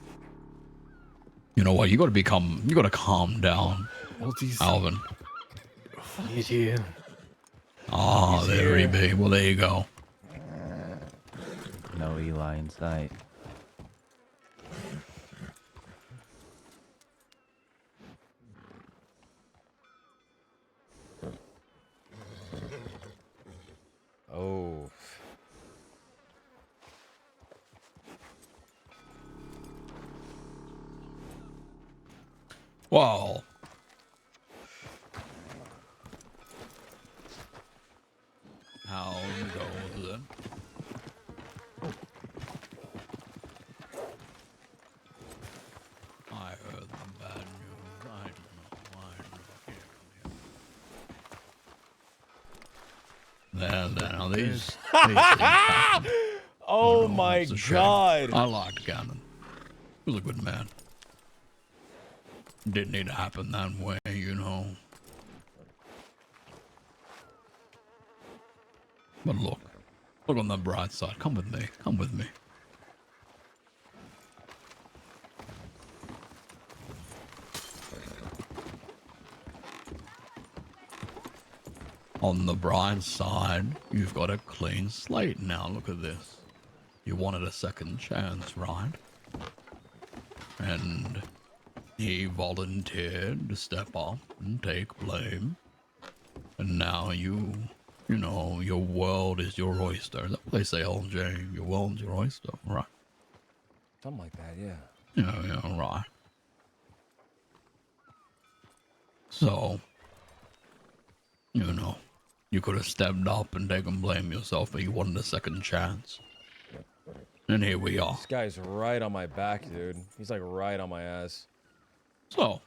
You know what? You gotta calm down,
All these.
Alvin.
He's here.
Ah, there he be. Well, there you go.
No Eli in sight.
Oh.
Well. How goes it? I heard the bad news. I don't know why. Now these things happen.
Oh
No,
my
it's a shame.
God.
I liked Gannon. He was a good man. Didn't need to happen that way, you know. But look on the bright side. Come with me. Come with me. On the bright side, you've got a clean slate now. Look at this. You wanted a second chance, right? And he volunteered to step up and take blame. And now you know, your world is your oyster. Is that what they say, LJ? Your world's your oyster, right?
Something like that, yeah.
Yeah, right. So, you know, you could have stepped up and taken blame yourself, but you wanted a second chance. And here we are.
This guy's right on my back, dude. He's like right on my ass.
So,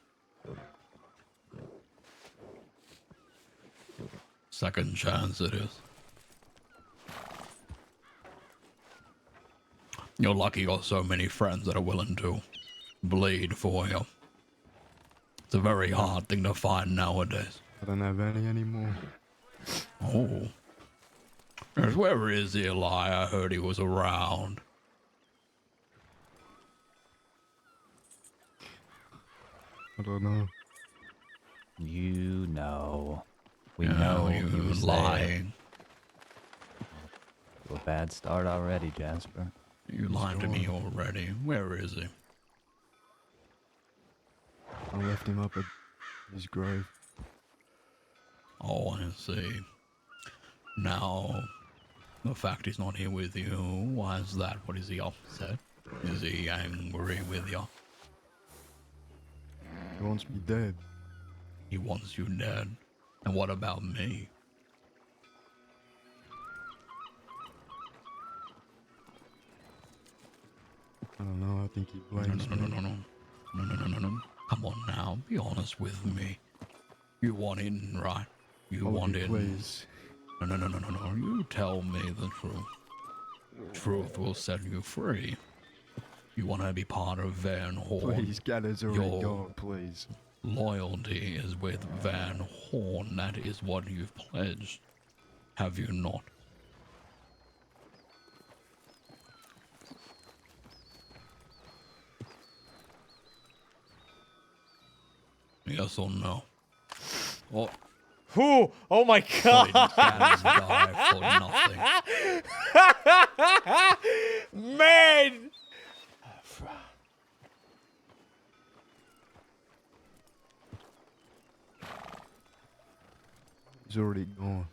second chance it is. You're lucky you got so many friends that are willing to bleed for you. It's a very hard thing to find nowadays.
I don't have any anymore.
Oh. Yes, where is Eli? I heard he was around.
I don't know.
You know. We
Yeah,
know
you
he was
lying.
there. A bad start already, Jasper.
You lied to me already. Where is he?
I left him up at his grave.
Oh, I see. Now, the fact he's not here with you, why is that? What is he upset? Is he angry with you?
He wants me dead.
He wants you dead. And what about me?
I don't know. I think he
No,
blames
no, no,
me.
no, no, no, no, no, no, no. Come on now, be honest with me. You want in, right? You
Oh,
want
you
in.
please.
No, no, no, no, no, no. You tell me the truth. Truth will set you free. You want to be part of Van Horn.
Please, Gather's already
Your
gone, please.
loyalty is with Van Horn. That is what you've pledged. Have you not? Yes or no? Or
Whew! Oh my
did
God!
Gaz die for nothing?
Man!
He's already gone.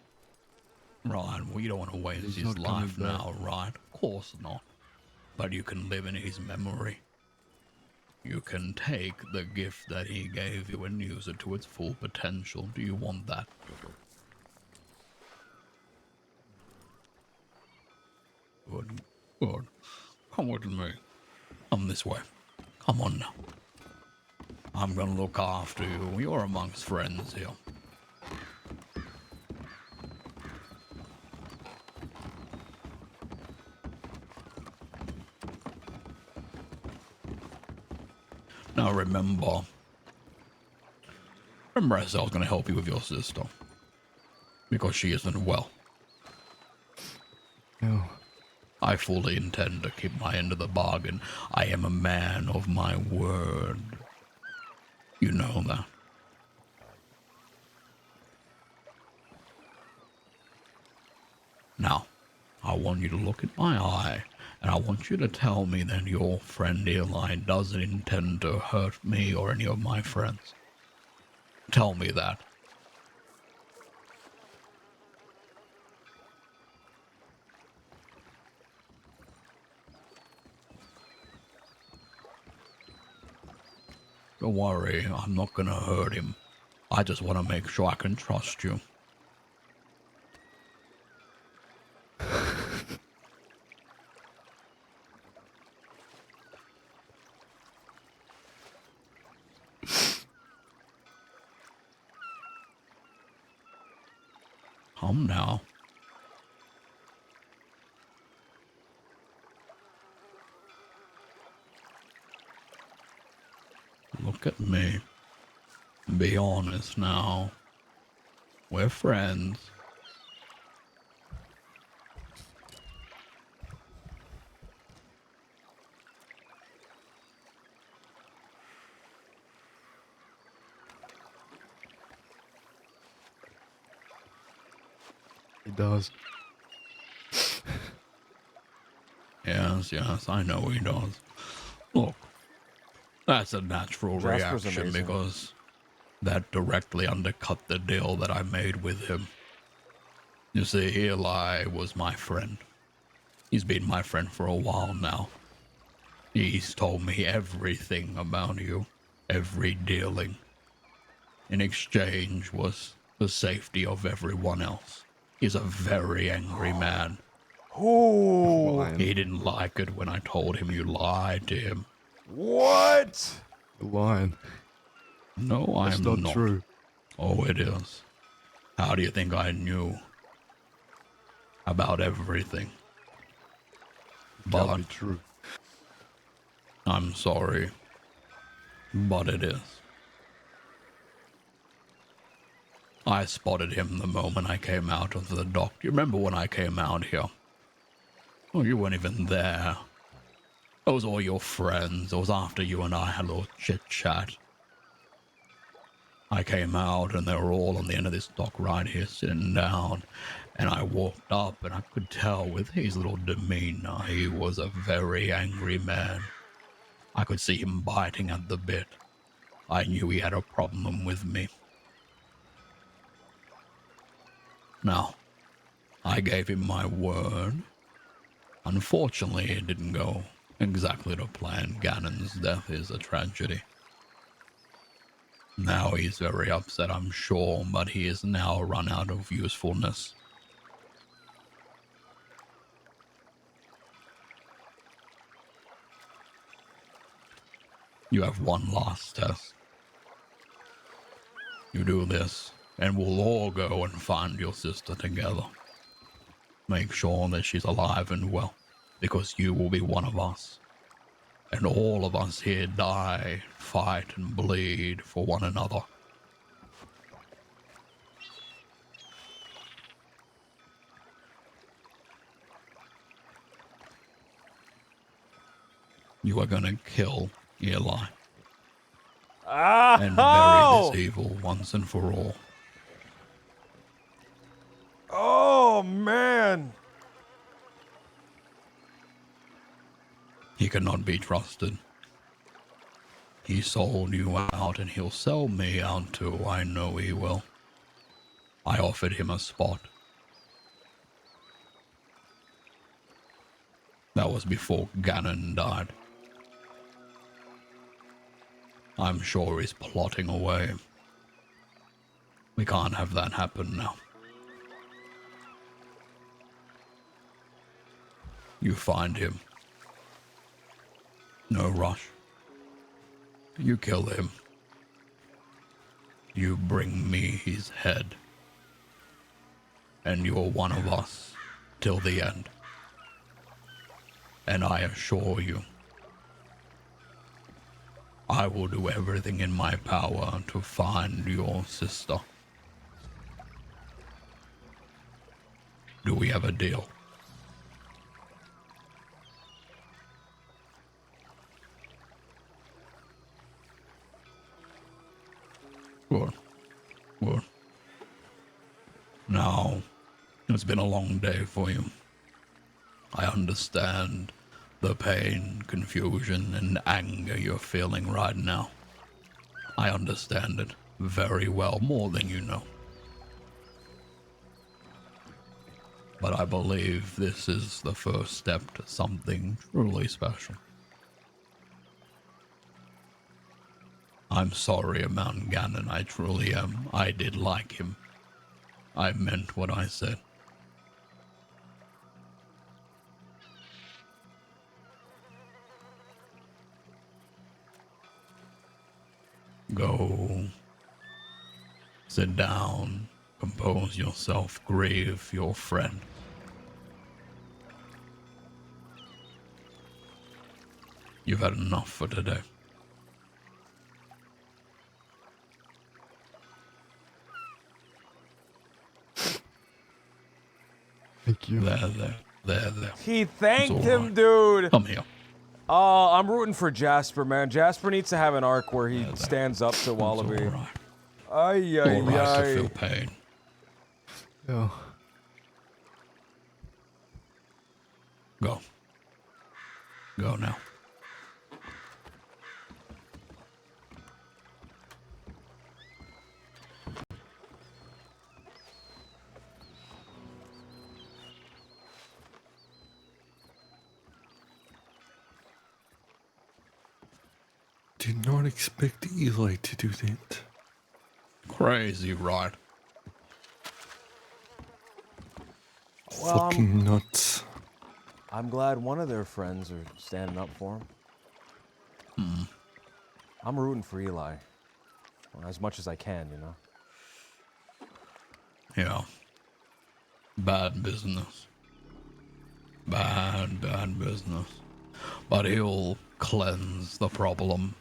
Right, well, you don't want to waste
He's
his
not coming
life
back.
now, right? Of course not. But you can live in his memory. You can take the gift that he gave you and use it to its full potential. Do you want that? Good, good. Come with me. Come this way. Come on now. I'm gonna look after you. You're amongst friends here. Now remember I said I was going to help you with your sister. Because she isn't well.
No.
I fully intend to keep my end of the bargain. I am a man of my word. You know that. Now, I want you to look at my eye, and I want you to tell me that your friend Eli doesn't intend to hurt me or any of my friends. Tell me that. Don't worry, I'm not gonna hurt him. I just want to make sure I can trust you. Come now. Look at me. Be honest now. We're friends.
He does.
Yes, I know he does. Look, that's a natural
Jasper's
reaction
amazing.
because that directly undercut the deal that I made with him. You see, Eli was my friend. He's been my friend for a while now. He's told me everything about you, every dealing. In exchange was the safety of everyone else. He's a very angry man.
Ooh.
Lion.
He didn't like it when I told him you lied to him.
What?
The lion.
No,
That's
I'm
not true.
Oh, it is. How do you think I knew about everything?
Can't
But
be true.
I'm sorry, but it is. I spotted him the moment I came out of the dock. Do you remember when I came out here? Oh, you weren't even there. It was all your friends. It was after you and I had a little chit-chat. I came out and they were all on the end of this dock right here sitting down. And I walked up and I could tell with his little demeanor, he was a very angry man. I could see him biting at the bit. I knew he had a problem with me. Now, I gave him my word. Unfortunately, it didn't go exactly to plan. Ganon's death is a tragedy. Now he's very upset, I'm sure, but he is now run out of usefulness. You have one last test. You do this, and we'll all go and find your sister together. Make sure that she's alive and well, because you will be one of us. And all of us here die, fight, and bleed for one another. You are gonna kill Eli and bury this evil once and for all.
Oh, man.
He cannot be trusted. He sold you out and he'll sell me out too. I know he will. I offered him a spot. That was before Ganon died. I'm sure he's plotting away. We can't have that happen now. You find him. No rush. You kill him. You bring me his head. And you're one of us till the end. And I assure you, I will do everything in my power to find your sister. Do we have a deal? Good. Good. Now, it's been a long day for you. I understand the pain, confusion, and anger you're feeling right now. I understand it very well, more than you know. But I believe this is the first step to something truly special. I'm sorry about Ganon, I truly am. I did like him. I meant what I said. Go. Sit down. Compose yourself. Grieve your friend. You've had enough for today.
Thank you.
There.
He thanked
It's all
him,
right.
dude.
Come here.
I'm rooting for Jasper, man. Jasper needs to have an arc where he
There.
stands up to Wallaby.
It's all right.
Ay, ay,
All right to
ay.
feel pain.
Yeah.
Go. Go now.
Did not expect Eli to do that.
Crazy, right?
Well,
Fucking nuts.
I'm glad one of their friends are standing up for him. I'm rooting for Eli. Well, as much as I can, you know?
Yeah. Bad business. Bad business. But he'll cleanse the problem.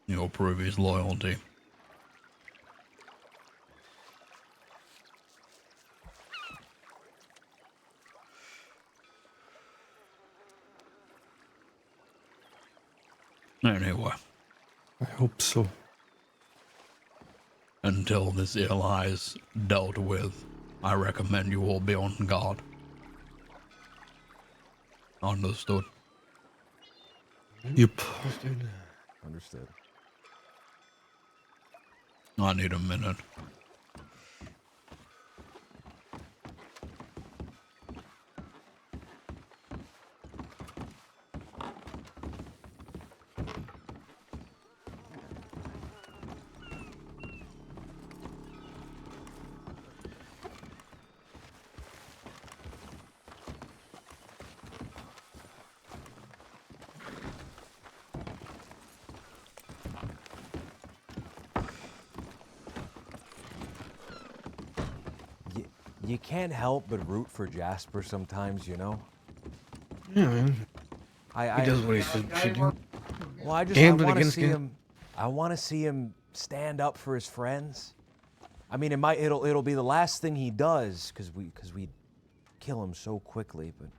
He'll prove his loyalty. Anyway,
I hope so.
until this Eli's dealt with, I recommend you all be on guard. Understood?
Yep.
Understood.
I need a minute.
You can't help but root for Jasper sometimes, you know?
Yeah, man.
I
He does what he should do.
Well, I
Gambling
want to
against
see
him.
him. I want to see him stand up for his friends. I mean, it'll be the last thing he does because we kill him so quickly. But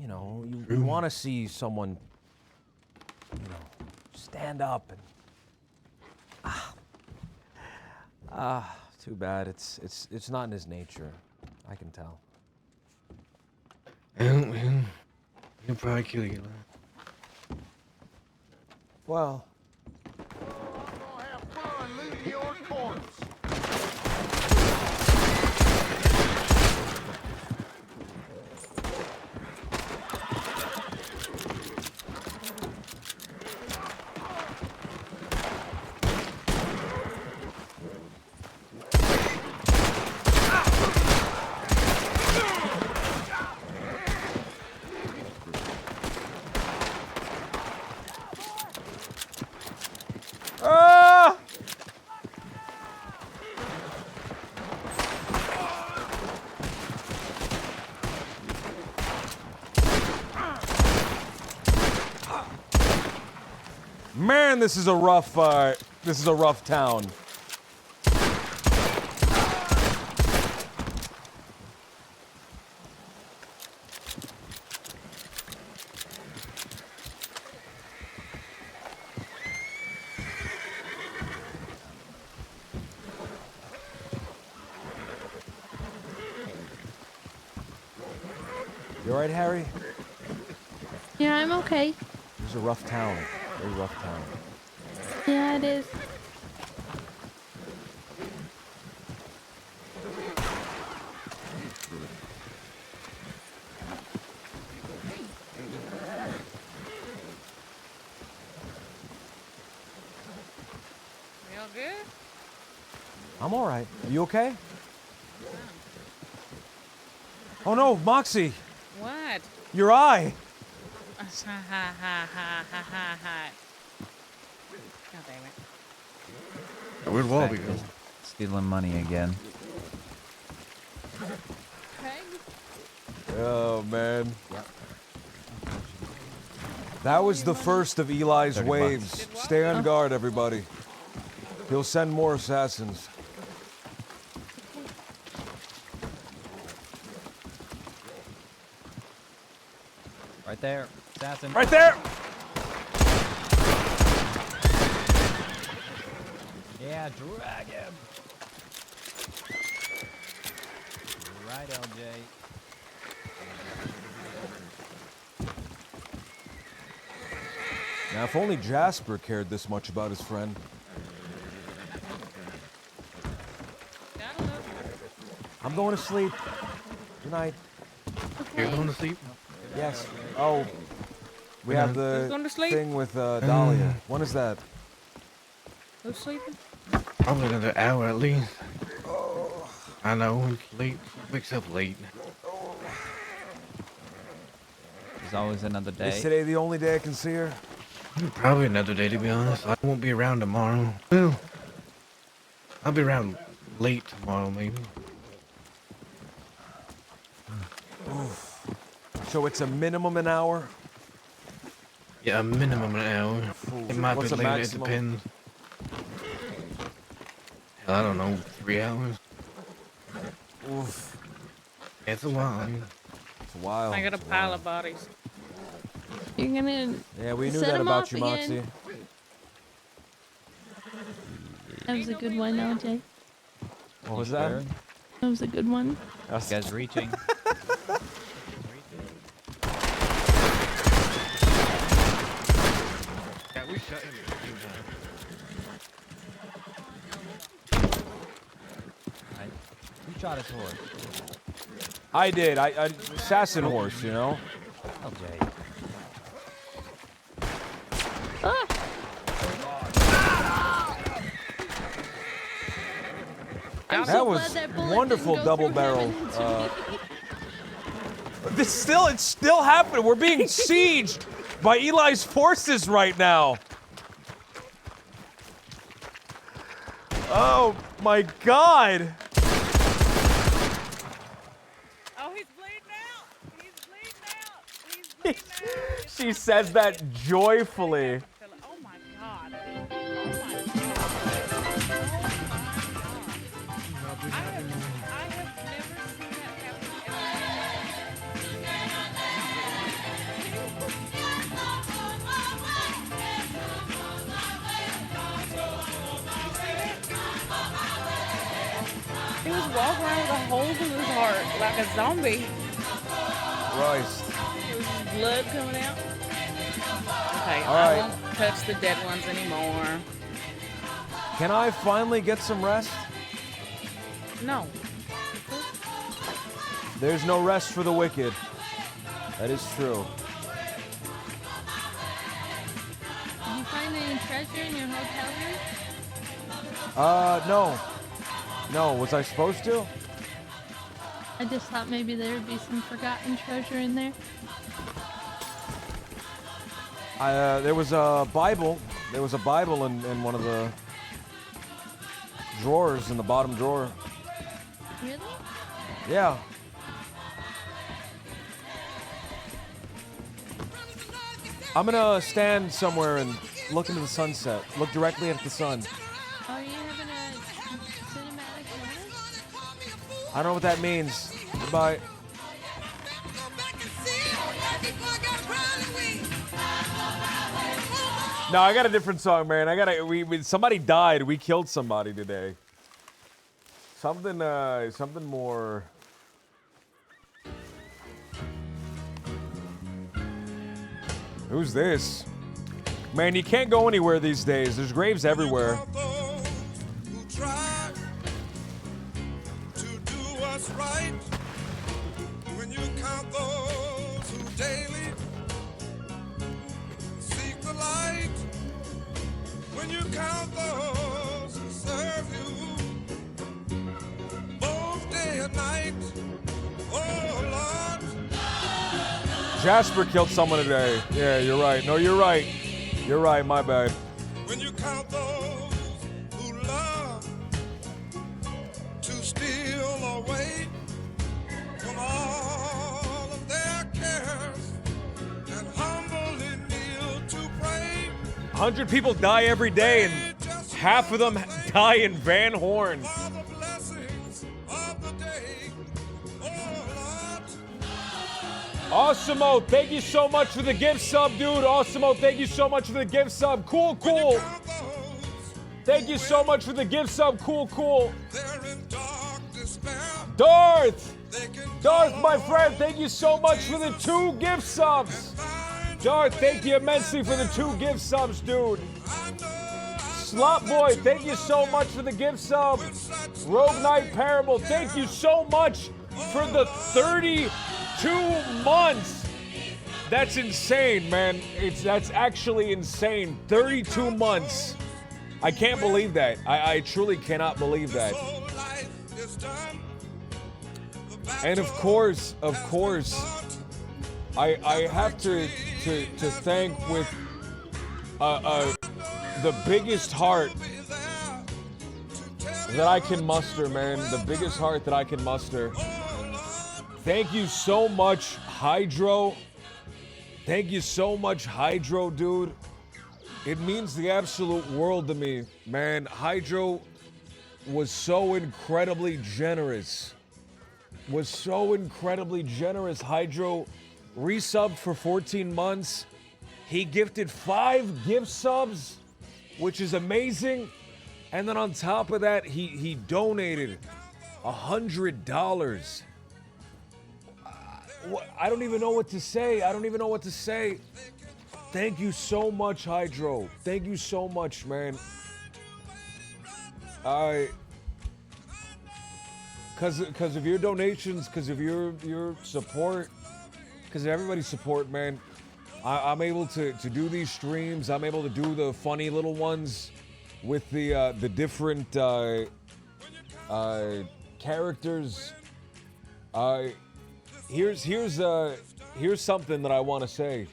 you know, you want to see someone, you know, stand up and too bad. It's not in his nature. I can tell.
Yeah, man. He'll probably kill you, man.
Well. swearing this is a rough town. You alright, Harry?
Yeah, I'm okay.
This is a rough town. Very rough town.
Yeah, it is.
You all good?
I'm alright. Are you okay? Oh no, Moxie!
What?
Your eye!
Ha ha ha ha ha ha ha. God damn it.
Where'd Wallaby
Back
go?
to stealing money again.
Oh man. That was the first of Eli's
30
waves.
bucks.
Stay on guard, everybody. He'll send more assassins.
Right there. Assassin.
Right there!
Yeah, drag him. Right, LJ.
Now, if only Jasper cared this much about his friend.
Gotta love
I'm going to sleep. Good night.
You're going to sleep?
Yes. Oh, we have
Who's going
the
to sleep?
thing with Dahlia. When is that?
Who's sleeping?
Probably another hour at least. I know, it's late. Wakes up late.
There's always another day.
Is today the only day I can see her?
Probably another day, to be honest. I won't be around tomorrow. Well, I'll be around late tomorrow, maybe.
So it's a minimum an hour?
Yeah, a minimum an hour. It might
What's
be
the
later, it
maximum?
depends. Hell, I don't know, 3 hours?
Oof.
It's a while.
It's a while.
I got a
It's
pile
while.
of bodies.
You're gonna.
Yeah, we knew
Set
that
him
about
off
you,
again.
Moxie.
That was a good one, LJ.
What was
You
that?
sure?
That was a good one.
You guys reaching?
Yeah, we shot him.
Who shot his horse?
I did. I assassin horse, you know?
LJ.
I'm
That
so
was
glad that bullet
wonderful
didn't go
double
through
barrel.
him and into me.
It's still happening. We're being sieged by Eli's forces right now. Oh my god.
Oh, he's bleeding out! He's bleeding out! He's bleeding out!
She says that joyfully.
Oh my god. Oh my god. I have never seen that happen ever. He was walking around with a hole in his heart like a zombie.
Christ.
There was blood coming out. Okay,
All
I
right.
won't touch the dead ones anymore.
Can I finally get some rest?
No.
There's no rest for the wicked. That is true.
Did you find any treasure in your hotel room?
No. No, was I supposed to?
I just thought maybe there would be some forgotten treasure in there.
There was a Bible. There was a Bible in one of the drawers, in the bottom drawer.
Really?
Yeah. I'm gonna stand somewhere and Look into the sunset. Look directly at the sun.
Are you having a cinematic moment?
I don't know what that means. Goodbye. No, I got a different song, man. Somebody died. We killed somebody today. Something more. Who's this? Man, you can't go anywhere these days. There's graves everywhere.
Right. When you count those who daily seek the light, when you count those who serve you both day and night, oh Lord.
Jasper killed someone today. Yeah, you're right. No, you're right. You're right, my bad.
When you count those who love to steal away from all of their cares and humbly kneel to pray.
100 people die every day, and half of them die in Van Horn. Awesemo, thank you so much for the gift sub, dude. Awesemo, thank you so much for the gift sub. Cool, cool. Thank you so much for the gift sub. Cool, cool. Darth, my friend, thank you so much for the 2 gift subs. Darth, thank you immensely for the 2 gift subs, dude. Slot Boy, thank you so much for the gift sub. Rogue Knight Parable, thank you so much for the 32 months. That's insane, man. That's actually insane. 32 months. I can't believe that. I truly cannot believe that. And of course, I have to thank with the biggest heart that I can muster, man. The biggest heart that I can muster. Thank you so much, Hydro. Thank you so much, Hydro, dude. It means the absolute world to me, man. Hydro was so incredibly generous. Hydro resubbed for 14 months. He gifted 5 gift subs, which is amazing. And then on top of that, he donated $100. I don't even know what to say. Thank you so much, Hydro. Thank you so much, man. Because of your donations, because of your support, because of everybody's support, man, I'm able to do these streams. I'm able to do the funny little ones with the different characters. Here's something that I want to say.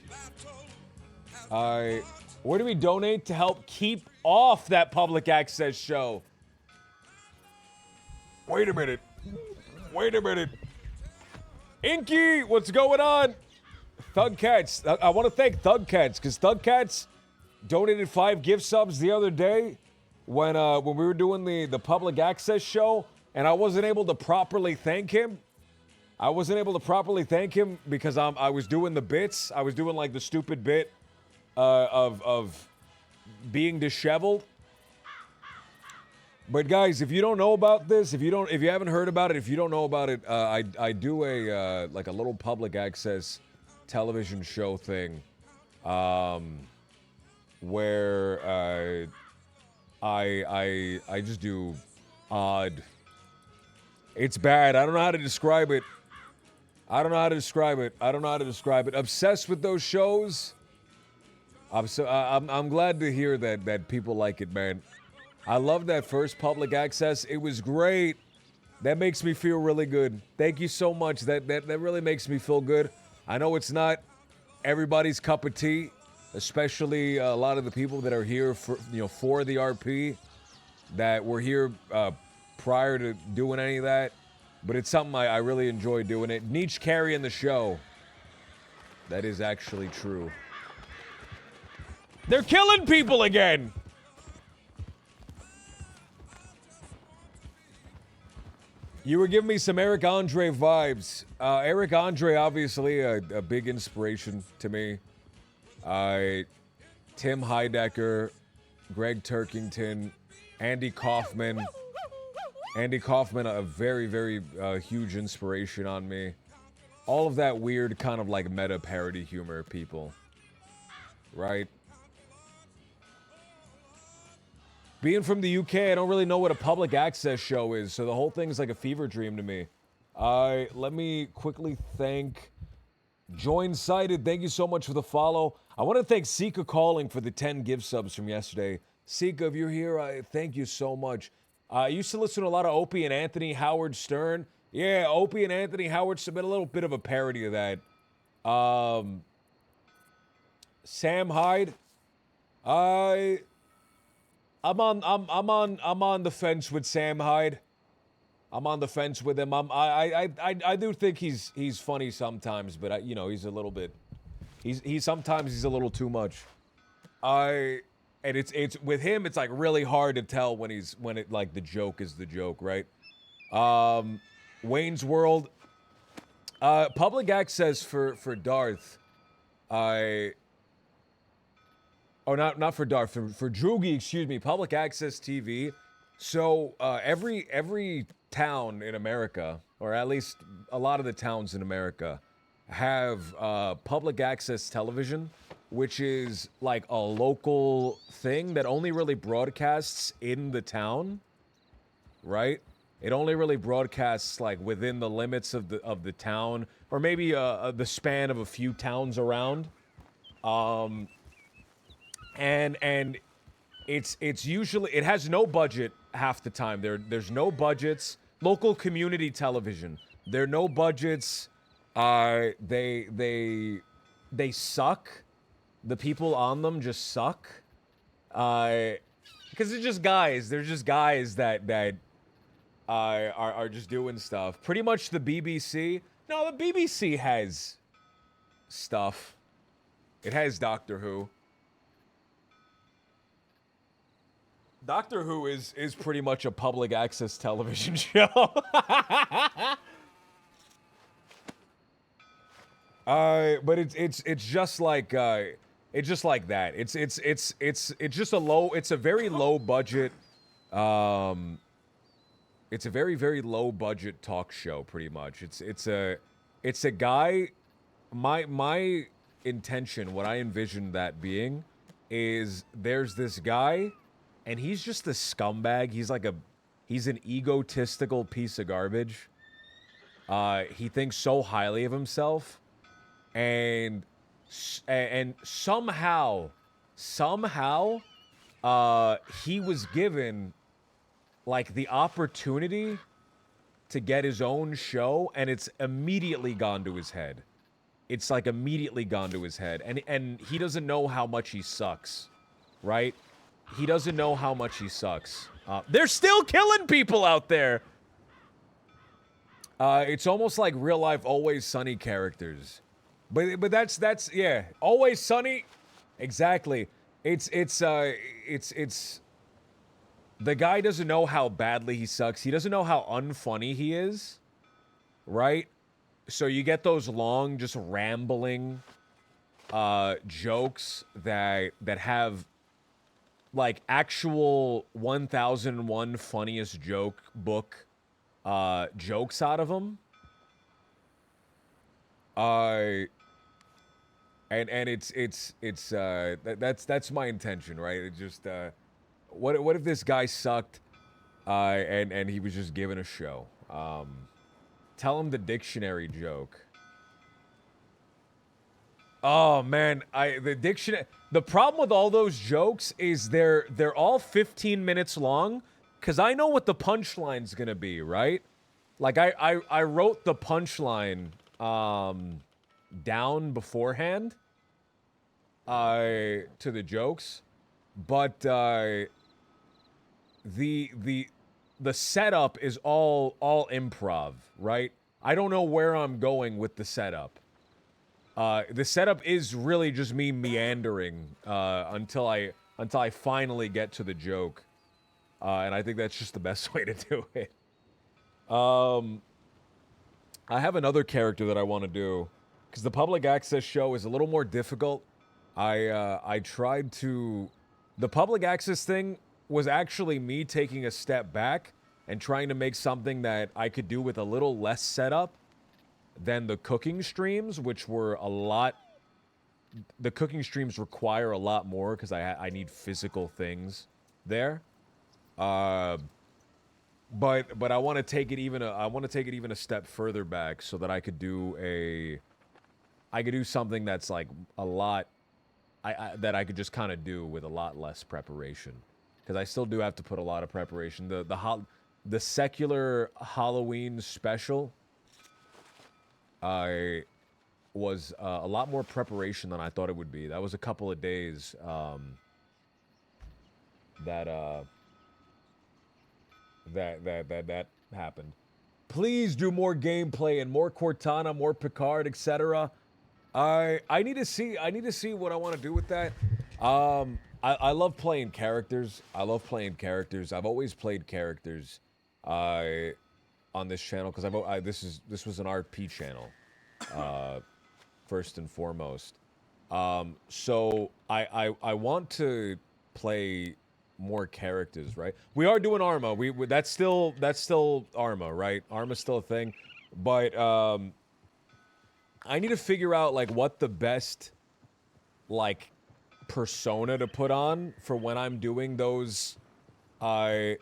Where do we donate to help keep off that public access show? Wait a minute. Inky, what's going on? Thugcats. I want to thank Thugcats, because Thugcats donated 5 gift subs the other day when we were doing the public access show, and I wasn't able to properly thank him. Because I was doing the bits. I was doing like the stupid bit of being disheveled. But guys, if you don't know about this, if you haven't heard about it, if you don't know about it, I do a like a little public access television show thing, where I just do odd. It's bad. I don't know how to describe it. Obsessed with those shows. I'm glad to hear that people like it, man. I love that first public access. It was great. That makes me feel really good. Thank you so much. That really makes me feel good. I know it's not everybody's cup of tea, especially a lot of the people that are here for the RP, that were here prior to doing any of that. But it's something I really enjoy doing it. Nietzsche carrying the show. That is actually true. They're killing people again. You were giving me some Eric Andre vibes. Eric Andre, obviously, a big inspiration to me. Tim Heidecker, Greg Turkington, Andy Kaufman. Andy Kaufman, a very, very huge inspiration on me. All of that weird kind of like meta parody humor people. Right? Being from the UK, I don't really know what a public access show is, so the whole thing's like a fever dream to me. Let me quickly thank Join Sighted. Thank you so much for the follow. I want to thank Sika Calling for the 10 gift subs from yesterday. Sika, if you're here, I thank you so much. I used to listen to a lot of Opie and Anthony, Howard Stern. Yeah, Opie and Anthony, Howard Stern, a little bit of a parody of that. Sam Hyde. I'm on the fence with Sam Hyde. I'm on the fence with him. I do think he's funny sometimes, but you know, he's a little bit. Sometimes he's a little too much. And it's with him. It's like really hard to tell when it like the joke is the joke, right? Wayne's World. Public access for Darth. Not for Darth, for Droogie, excuse me, public access TV. So every town in America, or at least a lot of the towns in America, have public access television, which is like a local thing that only really broadcasts in the town, right? It only really broadcasts like within the limits of the town, or maybe the span of a few towns around. And it's usually, it has no budget half the time. There's no budgets. Local community television. There are no budgets. They suck. The people on them just suck. Because they're just guys. They're just guys that are just doing stuff. Pretty much the BBC. No, the BBC has stuff. It has Doctor Who. Doctor Who is pretty much a public access television show. But it's just like that. It's just a very low budget. It's a very, very low budget talk show, pretty much. It's a guy. My intention, what I envision that being, is there's this guy. And he's just a scumbag. He's an egotistical piece of garbage. He thinks so highly of himself, and somehow, he was given like the opportunity to get his own show, and it's immediately gone to his head. It's like immediately gone to his head, and he doesn't know how much he sucks, right? He doesn't know how much he sucks. They're still killing people out there. It's almost like real life Always Sunny characters, but that's yeah, Always Sunny, exactly. It's the guy doesn't know how badly he sucks. He doesn't know how unfunny he is, right? So you get those long, just rambling jokes that have like actual 1001 funniest joke book jokes out of them. And that's my intention, right? It just what if this guy sucked and he was just given a show? Tell him the dictionary joke. Oh man, the problem with all those jokes is they're all 15 minutes long, cause I know what the punchline's gonna be, right? Like I wrote the punchline down beforehand to the jokes, but the setup is all improv, right? I don't know where I'm going with the setup. the setup is really just me meandering until I finally get to the joke, and I think that's just the best way to do it. I have another character that I want to do because the public access show is a little more difficult. I tried to. The public access thing was actually me taking a step back and trying to make something that I could do with a little less setup than the cooking streams, which were a lot. The cooking streams require a lot more because I need physical things there. But I want to take it even a step further back so that I could do something that's like a lot. That I could just kind of do with a lot less preparation, because I still do have to put a lot of preparation. The secular Halloween special was a lot more preparation than I thought it would be. That was a couple of days that happened. Please do more gameplay and more Cortana, more Picard, etc. I need to see what I want to do with that. I love playing characters. I've always played characters on this channel because this was an RP channel first and foremost. So I want to play more characters, right? We are doing Arma. That's still Arma, right? Arma's still a thing, but I need to figure out like what the best like persona to put on for when I'm doing those Cortana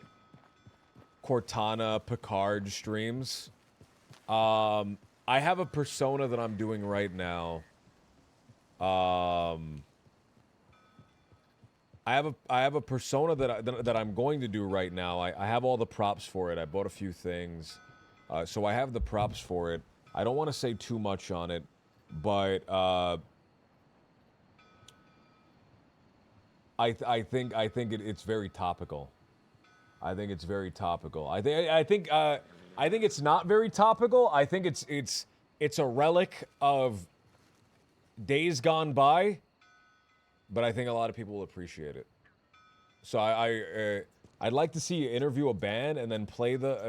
Picard streams. I have a persona that I'm doing right now. I have a persona that I'm going to do right now. I have all the props for it. I bought a few things, so I have the props for it. I don't want to say too much on it, but I think it's very topical. I think it's very topical. I think it's not very topical. I think it's a relic of days gone by, but I think a lot of people will appreciate it. So I'd like to see you interview a band and then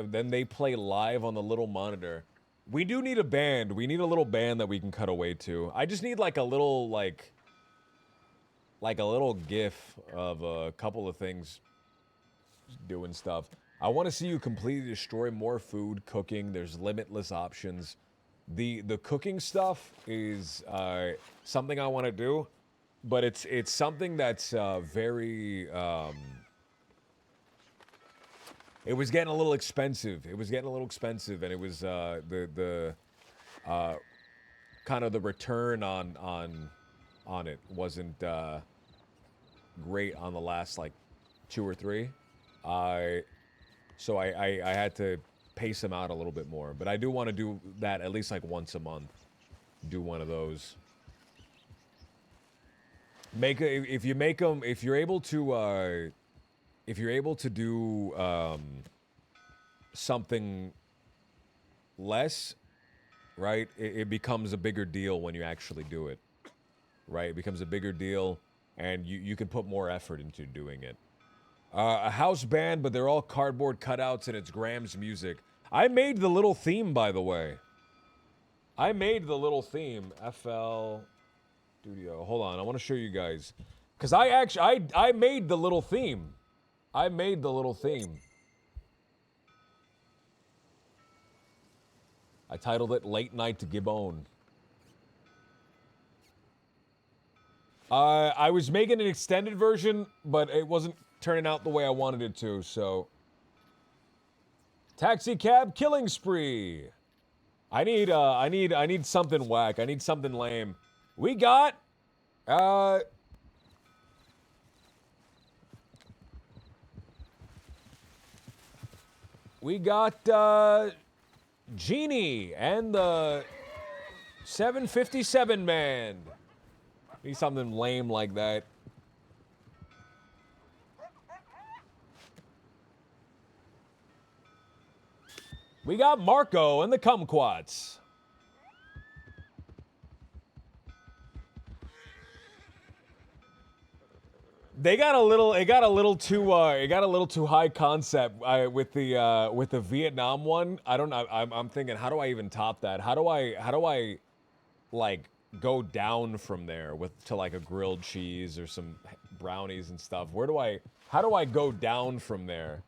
then they play live on the little monitor. We do need a band. We need a little band that we can cut away to. I just need like a little like a little GIF of a couple of things doing stuff. I want to see you completely destroy more food, cooking. There's limitless options. The cooking stuff is something I want to do, but it's something that's very. It was getting a little expensive. And it was the kind of the return on it wasn't great on the last like 2 or 3. So I had to pace them out a little bit more. But I do want to do that at least like once a month. Do one of those. If you're able to do something less, right? It becomes a bigger deal when you actually do it, right? It becomes a bigger deal, and you can put more effort into doing it. A house band, but they're all cardboard cutouts, and it's Graham's music. I made the little theme, by the way. I made the little theme. FL Studio. Hold on, I want to show you guys, because I made the little theme. I titled it Late Night to Gibbon. I was making an extended version, but it wasn't turning out the way I wanted it to, so. Taxi cab killing spree. I need something whack. I need something lame. We got, Genie and the 757 man. Need something lame like that. We got Marco and the Kumquats. They got a little. It got a little too. It got a little too high concept with the Vietnam one. I don't know. I'm thinking, how do I even top that? How do I like go down from there to like a grilled cheese or some brownies and stuff? How do I go down from there?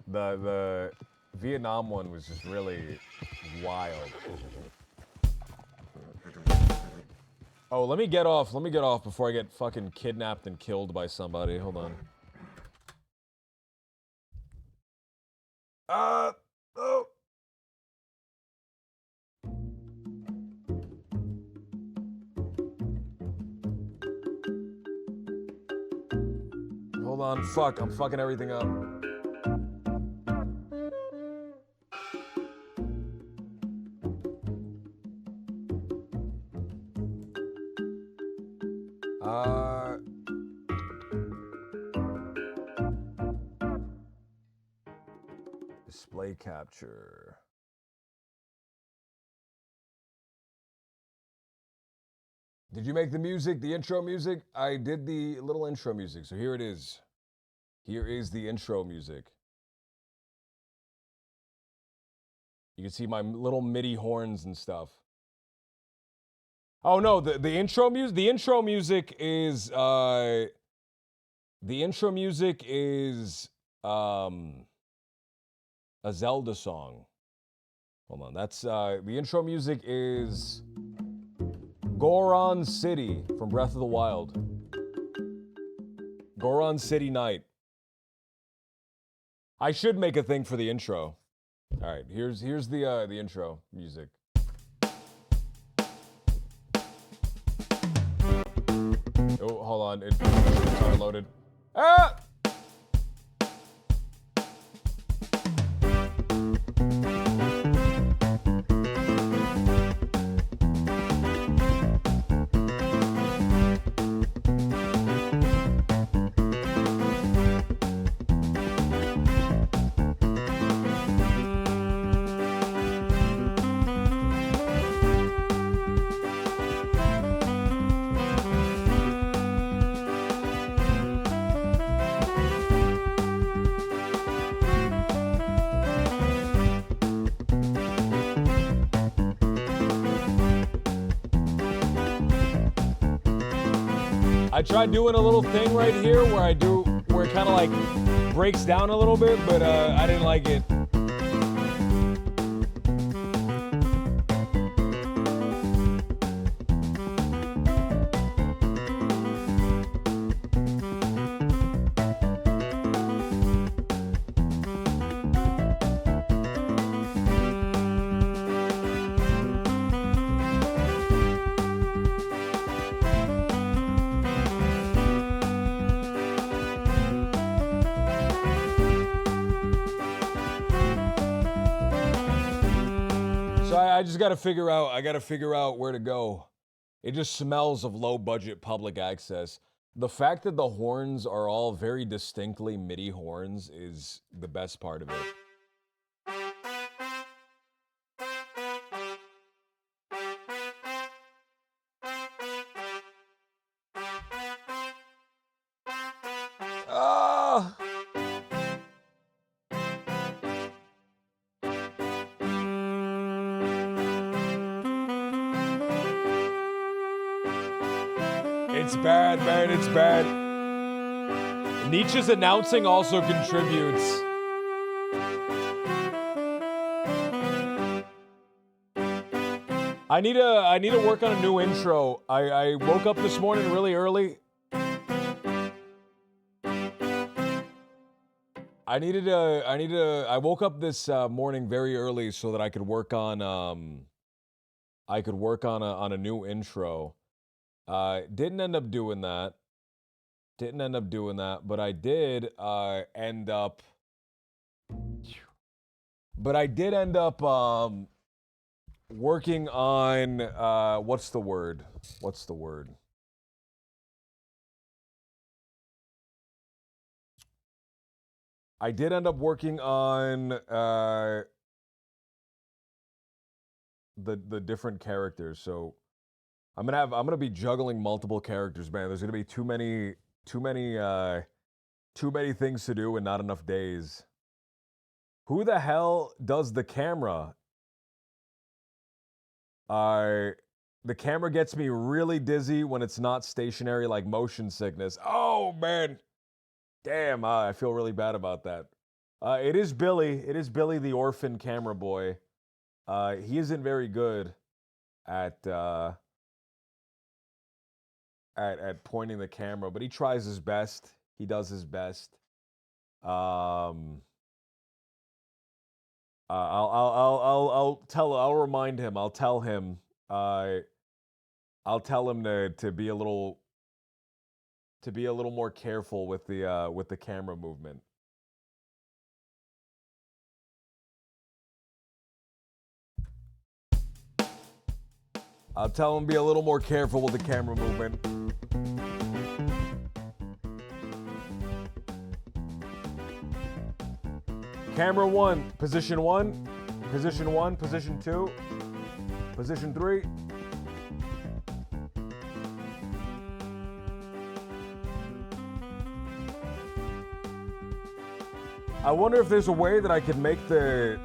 The Vietnam one was just really wild. Oh, let me get off before I get fucking kidnapped and killed by somebody. Hold on. Oh. Hold on, fuck, I'm fucking everything up. Display capture. Did you make the music, the intro music? I did the little intro music, so here it is. Here is the intro music. You can see my little MIDI horns and stuff. Oh no, the intro music. The intro music is a Zelda song. Hold on, that's the intro music is Goron City from Breath of the Wild. Goron City Night. I should make a thing for the intro. All right, here's the intro music. Oh, hold on, it's loaded. Ah! I tried doing a little thing right here where it kind of like breaks down a little bit, but I didn't like it. I just gotta figure out where to go. It just smells of low budget public access. The fact that the horns are all very distinctly MIDI horns is the best part of it. It's bad, man, it's bad. Nietzsche's announcing also contributes. I need to work on a new intro. I woke up this morning really early. I woke up this morning very early so that I could work on a new intro. Didn't end up doing that. But I did end up working on what's the word? I did end up working on the different characters, so I'm gonna be juggling multiple characters, man. There's gonna be too many too many things to do and not enough days. Who the hell does the camera? The camera gets me really dizzy when it's not stationary, like motion sickness. Oh man, damn! I feel really bad about that. It is Billy. It is Billy, the orphan camera boy. He isn't very good at pointing the camera, but he tries his best. He does his best. I'll remind him. I'll tell him to be a little more careful with the camera movement. I'll tell him to be a little more careful with the camera movement. Camera 1, position 1, position 1, position 2, position 3. I wonder if there's a way that I could make the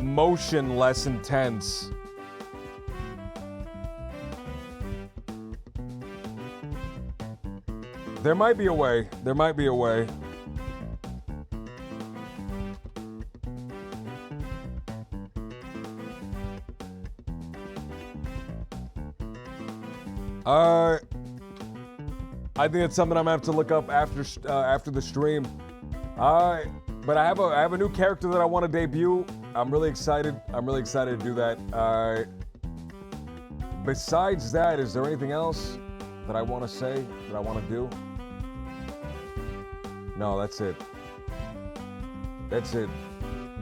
motion less intense. There might be a way. There might be a way. I think it's something I'm gonna have to look up after the stream. But I have a new character that I want to debut. I'm really excited. I'm really excited to do that. Besides that, is there anything else that I want to say, that I want to do? No, that's it. That's it.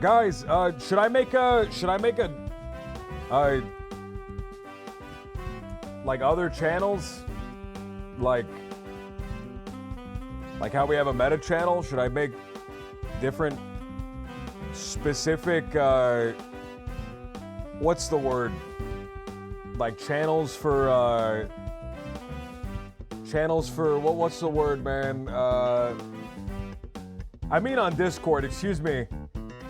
Guys, should I make a like other channels? Like how we have a meta channel? Should I make different specific what's the word? Like channels for what's the word, man? I mean on Discord, excuse me.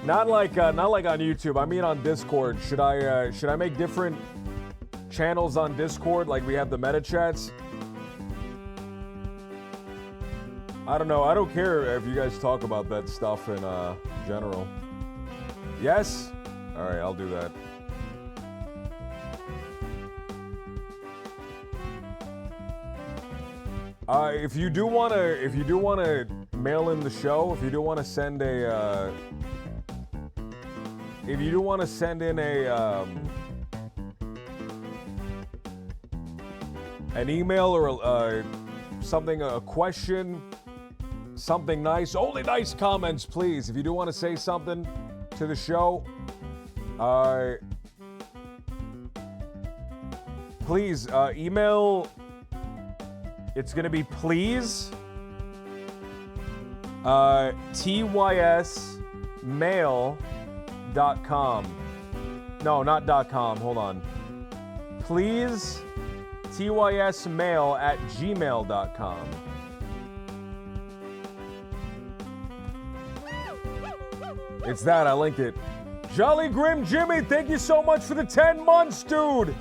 Not like on YouTube. I mean on Discord. Should I make different channels on Discord like we have the meta chats? I don't know. I don't care if you guys talk about that stuff in general. Yes? All right, I'll do that. If you do want to mail in the show, if you do want to send a an email or something, a question, something nice, only nice comments, please. If you do want to say something to the show, please email. It's gonna be please tysmail.com. No, not .com. Hold on. Please tysmail@gmail.com. It's that, I linked it. Jolly Grim Jimmy, thank you so much for the 10 months, dude.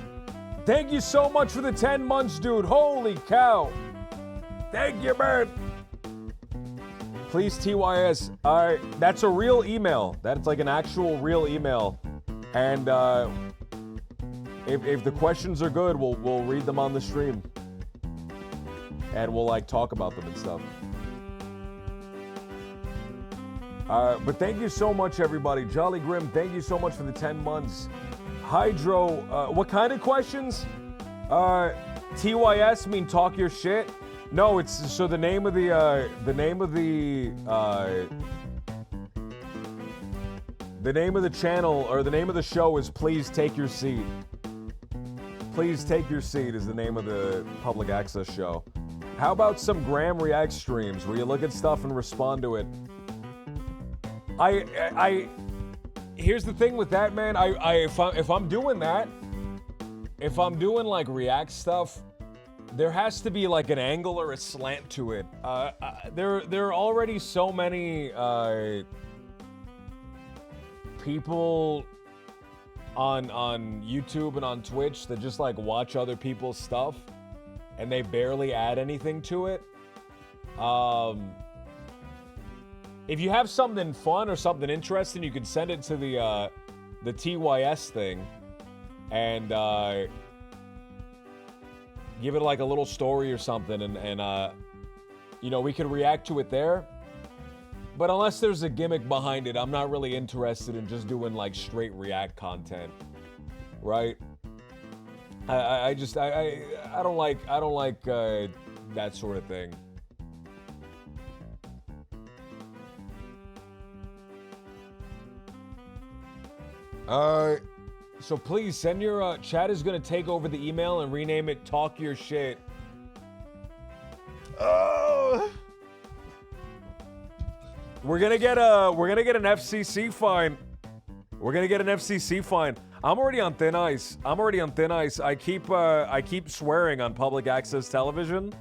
Thank you so much for the 10 months, dude. Holy cow. Thank you, man. Please TYS. That's a real email. That's like an actual real email. And if the questions are good, we'll read them on the stream. And we'll like talk about them and stuff. But thank you so much, everybody. Jolly Grim, thank you so much for the 10 months. Hydro, what kind of questions? TYS mean talk your shit? No, it's so the name of the channel or the name of the show is Please Take Your Seat. Please Take Your Seat is the name of the public access show. How about some Graham React streams where you look at stuff and respond to it? Here's the thing with that, man. If I'm doing that, if I'm doing like React stuff, there has to be like an angle or a slant to it. There are already so many people on YouTube and on Twitch that just like watch other people's stuff and they barely add anything to it. If you have something fun or something interesting, you can send it to the TYS thing and give it like a little story or something, and you know, we can react to it there. But unless there's a gimmick behind it, I'm not really interested in just doing like straight react content, right? I don't like that sort of thing. So please send your chat is gonna take over the email and rename it "Talk Your Shit." We're gonna get an FCC fine. We're gonna get an FCC fine. I'm already on thin ice. I keep swearing on public access television,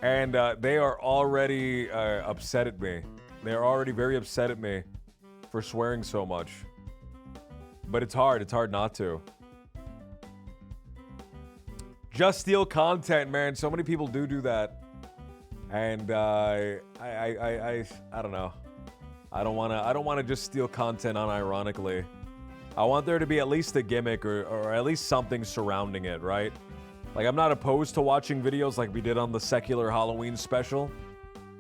and they are already upset at me. They are already very upset at me for swearing so much. But it's hard not to. Just steal content, man. So many people do that. And I don't know. I don't wanna just steal content unironically. I want there to be at least a gimmick or at least something surrounding it, right? Like, I'm not opposed to watching videos like we did on the secular Halloween special,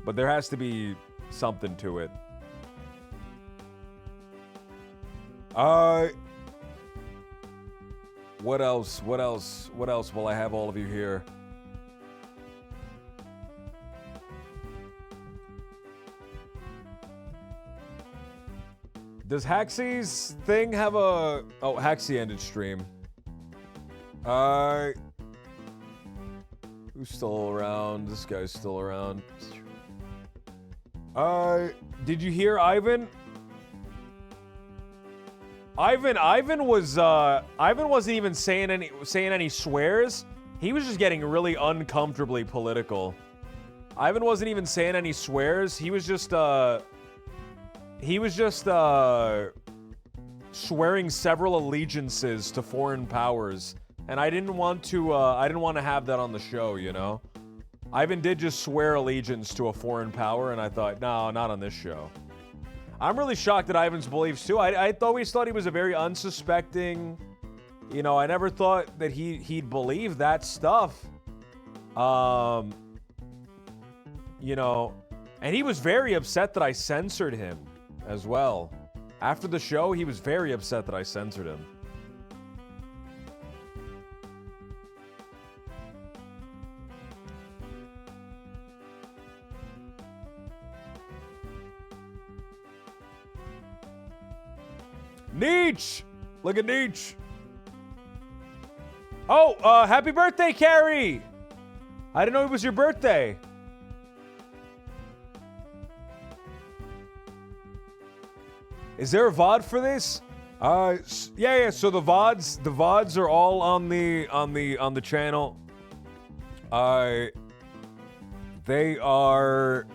but there has to be something to it. What else will I have all of you here? Does Haxie's thing have a... Oh, Haxie ended stream. Who's still around? This guy's still around. Did you hear Ivan? Ivan wasn't even saying any swears. He was just getting really uncomfortably political. Ivan wasn't even saying any swears. He was just swearing several allegiances to foreign powers, and I didn't want to have that on the show, you know. Ivan did just swear allegiance to a foreign power, and I thought, no, not on this show. I'm really shocked at Ivan's beliefs too. I always thought he was a very unsuspecting, you know, I never thought that he'd believe that stuff. You know, and he was very upset that I censored him as well. After the show, he was very upset that I censored him. Neech! Look at Neech. Oh, happy birthday, Carrie! I didn't know it was your birthday. Is there a VOD for this? Yeah, so the VODs are all on the channel. They are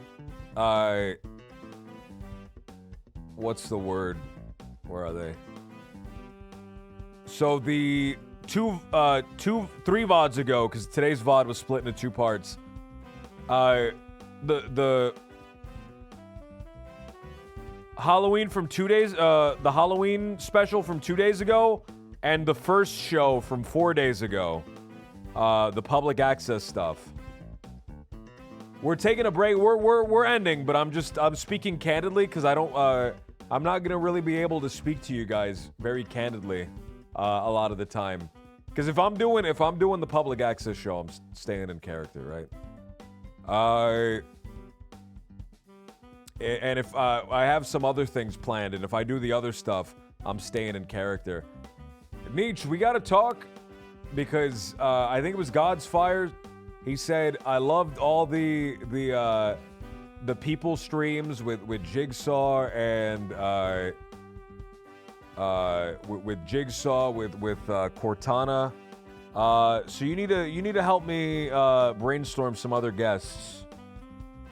what's the word? Where are they? So the three VODs ago, because today's VOD was split into two parts. The Halloween from 2 days, the Halloween special from 2 days ago, and the first show from 4 days ago, the public access stuff. We're taking a break. We're ending, but I'm speaking candidly because I'm not gonna really be able to speak to you guys very candidly a lot of the time. Because if I'm doing the public access show, I'm staying in character, right? And if I have some other things planned, and if I do the other stuff, I'm staying in character. Neech, we gotta talk, because I think it was God's Fire. He said, I loved all the people streams with Jigsaw and with Jigsaw with Cortana So you need to help me brainstorm some other guests.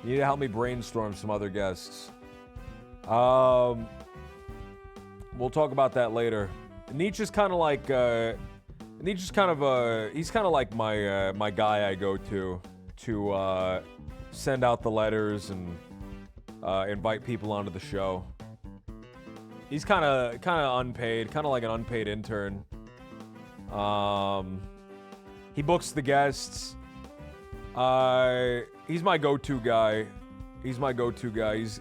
You need to help me brainstorm some other guests. We'll talk about that later. Nietzsche's kind of like he's kind of like my guy I go to send out the letters and invite people onto the show. He's kind of unpaid, kind of like an unpaid intern. He books the guests. He's my go-to guy. He's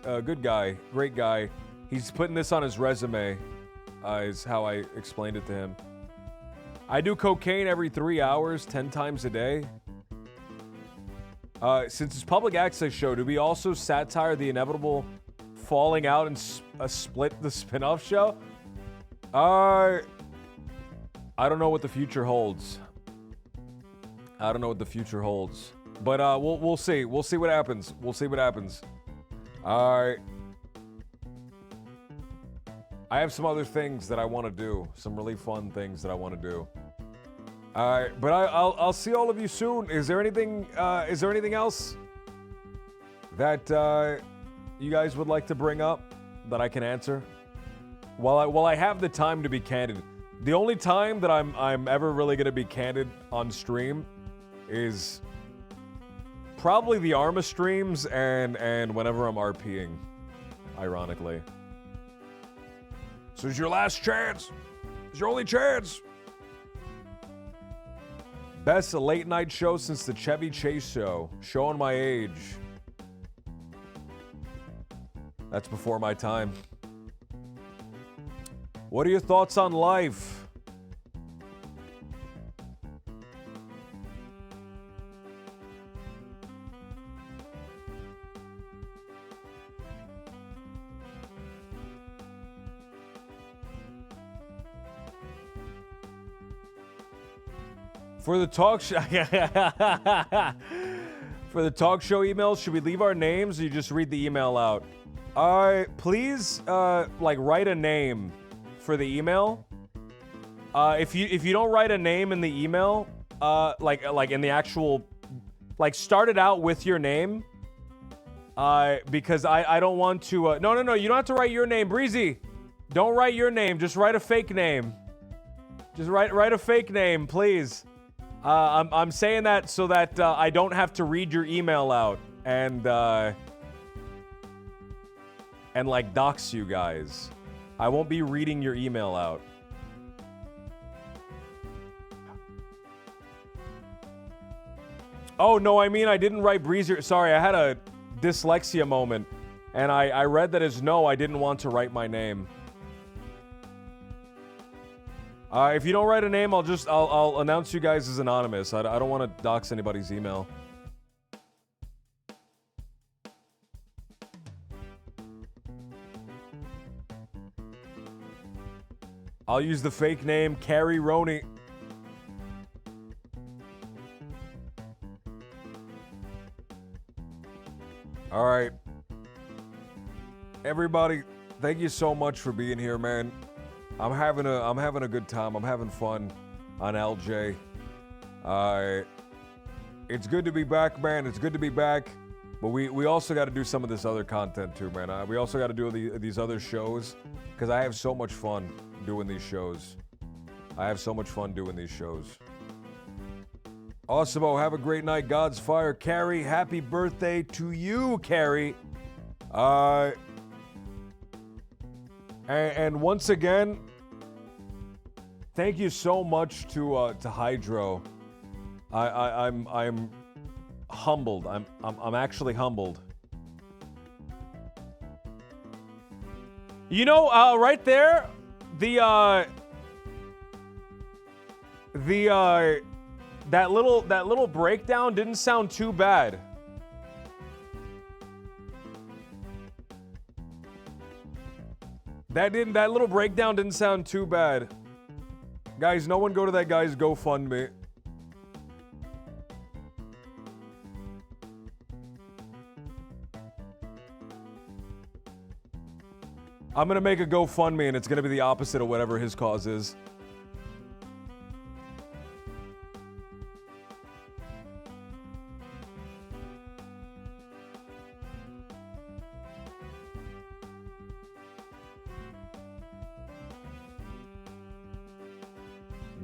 a good guy, great guy. He's putting this on his resume, is how I explained it to him. I do cocaine every 3 hours, 10 times a day. Since it's public access show, do we also satire the inevitable falling out and split the spin-off show? I don't know what the future holds. But we'll see. We'll see what happens. All right. I have some other things that I want to do. Some really fun things that I want to do. All right, but I'll see all of you soon. Is there anything else that you guys would like to bring up that I can answer? While I have the time to be candid. The only time that I'm ever really gonna be candid on stream is probably the Arma streams and whenever I'm RPing, ironically. So it's your last chance. It's your only chance. Best late night show since the Chevy Chase show. Showing my age. That's before my time. What are your thoughts on life? For the talk show, for the talk show emails, should we leave our names or you just read the email out? Please, write a name for the email. If you don't write a name in the email, like in the actual, start it out with your name. Because I don't want to. No, you don't have to write your name, Breezy. Don't write your name. Just write a fake name. Just write a fake name, please. I'm saying that so that I don't have to read your email out and dox you guys. I won't be reading your email out. Oh, no, I mean, I didn't write Breezer. Sorry, I had a dyslexia moment, and I read that as no, I didn't want to write my name. If you don't write a name, I'll announce you guys as anonymous. I don't want to dox anybody's email. I'll use the fake name, Carrie Roney. All right. Everybody, thank you so much for being here, man. I'm having a good time. I'm having fun on LJ. It's good to be back, man. It's good to be back. But we also got to do some of this other content too, man. We also got to do these other shows because I have so much fun doing these shows. Awesome. Have a great night. God's fire. Carrie, happy birthday to you, Carrie. And once again, thank you so much to Hydro. I'm humbled. I'm actually humbled. You know, right there, that little breakdown didn't sound too bad. That little breakdown didn't sound too bad. Guys, no one go to that guy's GoFundMe. I'm gonna make a GoFundMe and it's gonna be the opposite of whatever his cause is.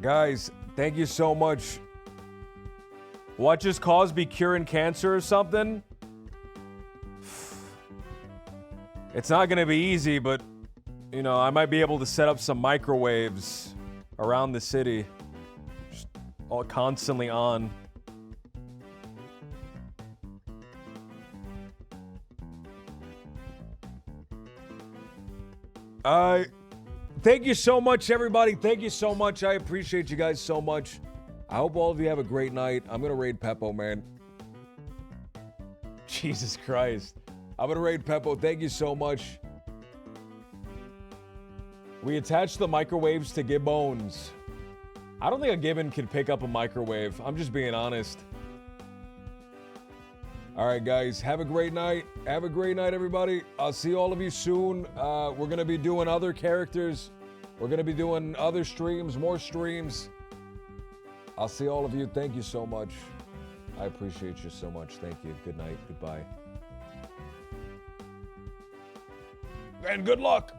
Guys, thank you so much. What just Cosby curing cancer or something? It's not gonna be easy, but you know, I might be able to set up some microwaves around the city. Just all constantly on. Thank you so much, everybody. Thank you so much. I appreciate you guys so much. I hope all of you have a great night. I'm gonna raid Peppo, man. Jesus Christ. I'm gonna raid Peppo. Thank you so much. We attached the microwaves to gibbons. I don't think a gibbon can pick up a microwave. I'm just being honest. All right, guys. Have a great night. Have a great night, everybody. I'll see all of you soon. We're gonna be doing other characters. We're gonna be doing other streams, more streams. I'll see all of you. Thank you so much. I appreciate you so much. Thank you. Good night. Goodbye. And good luck.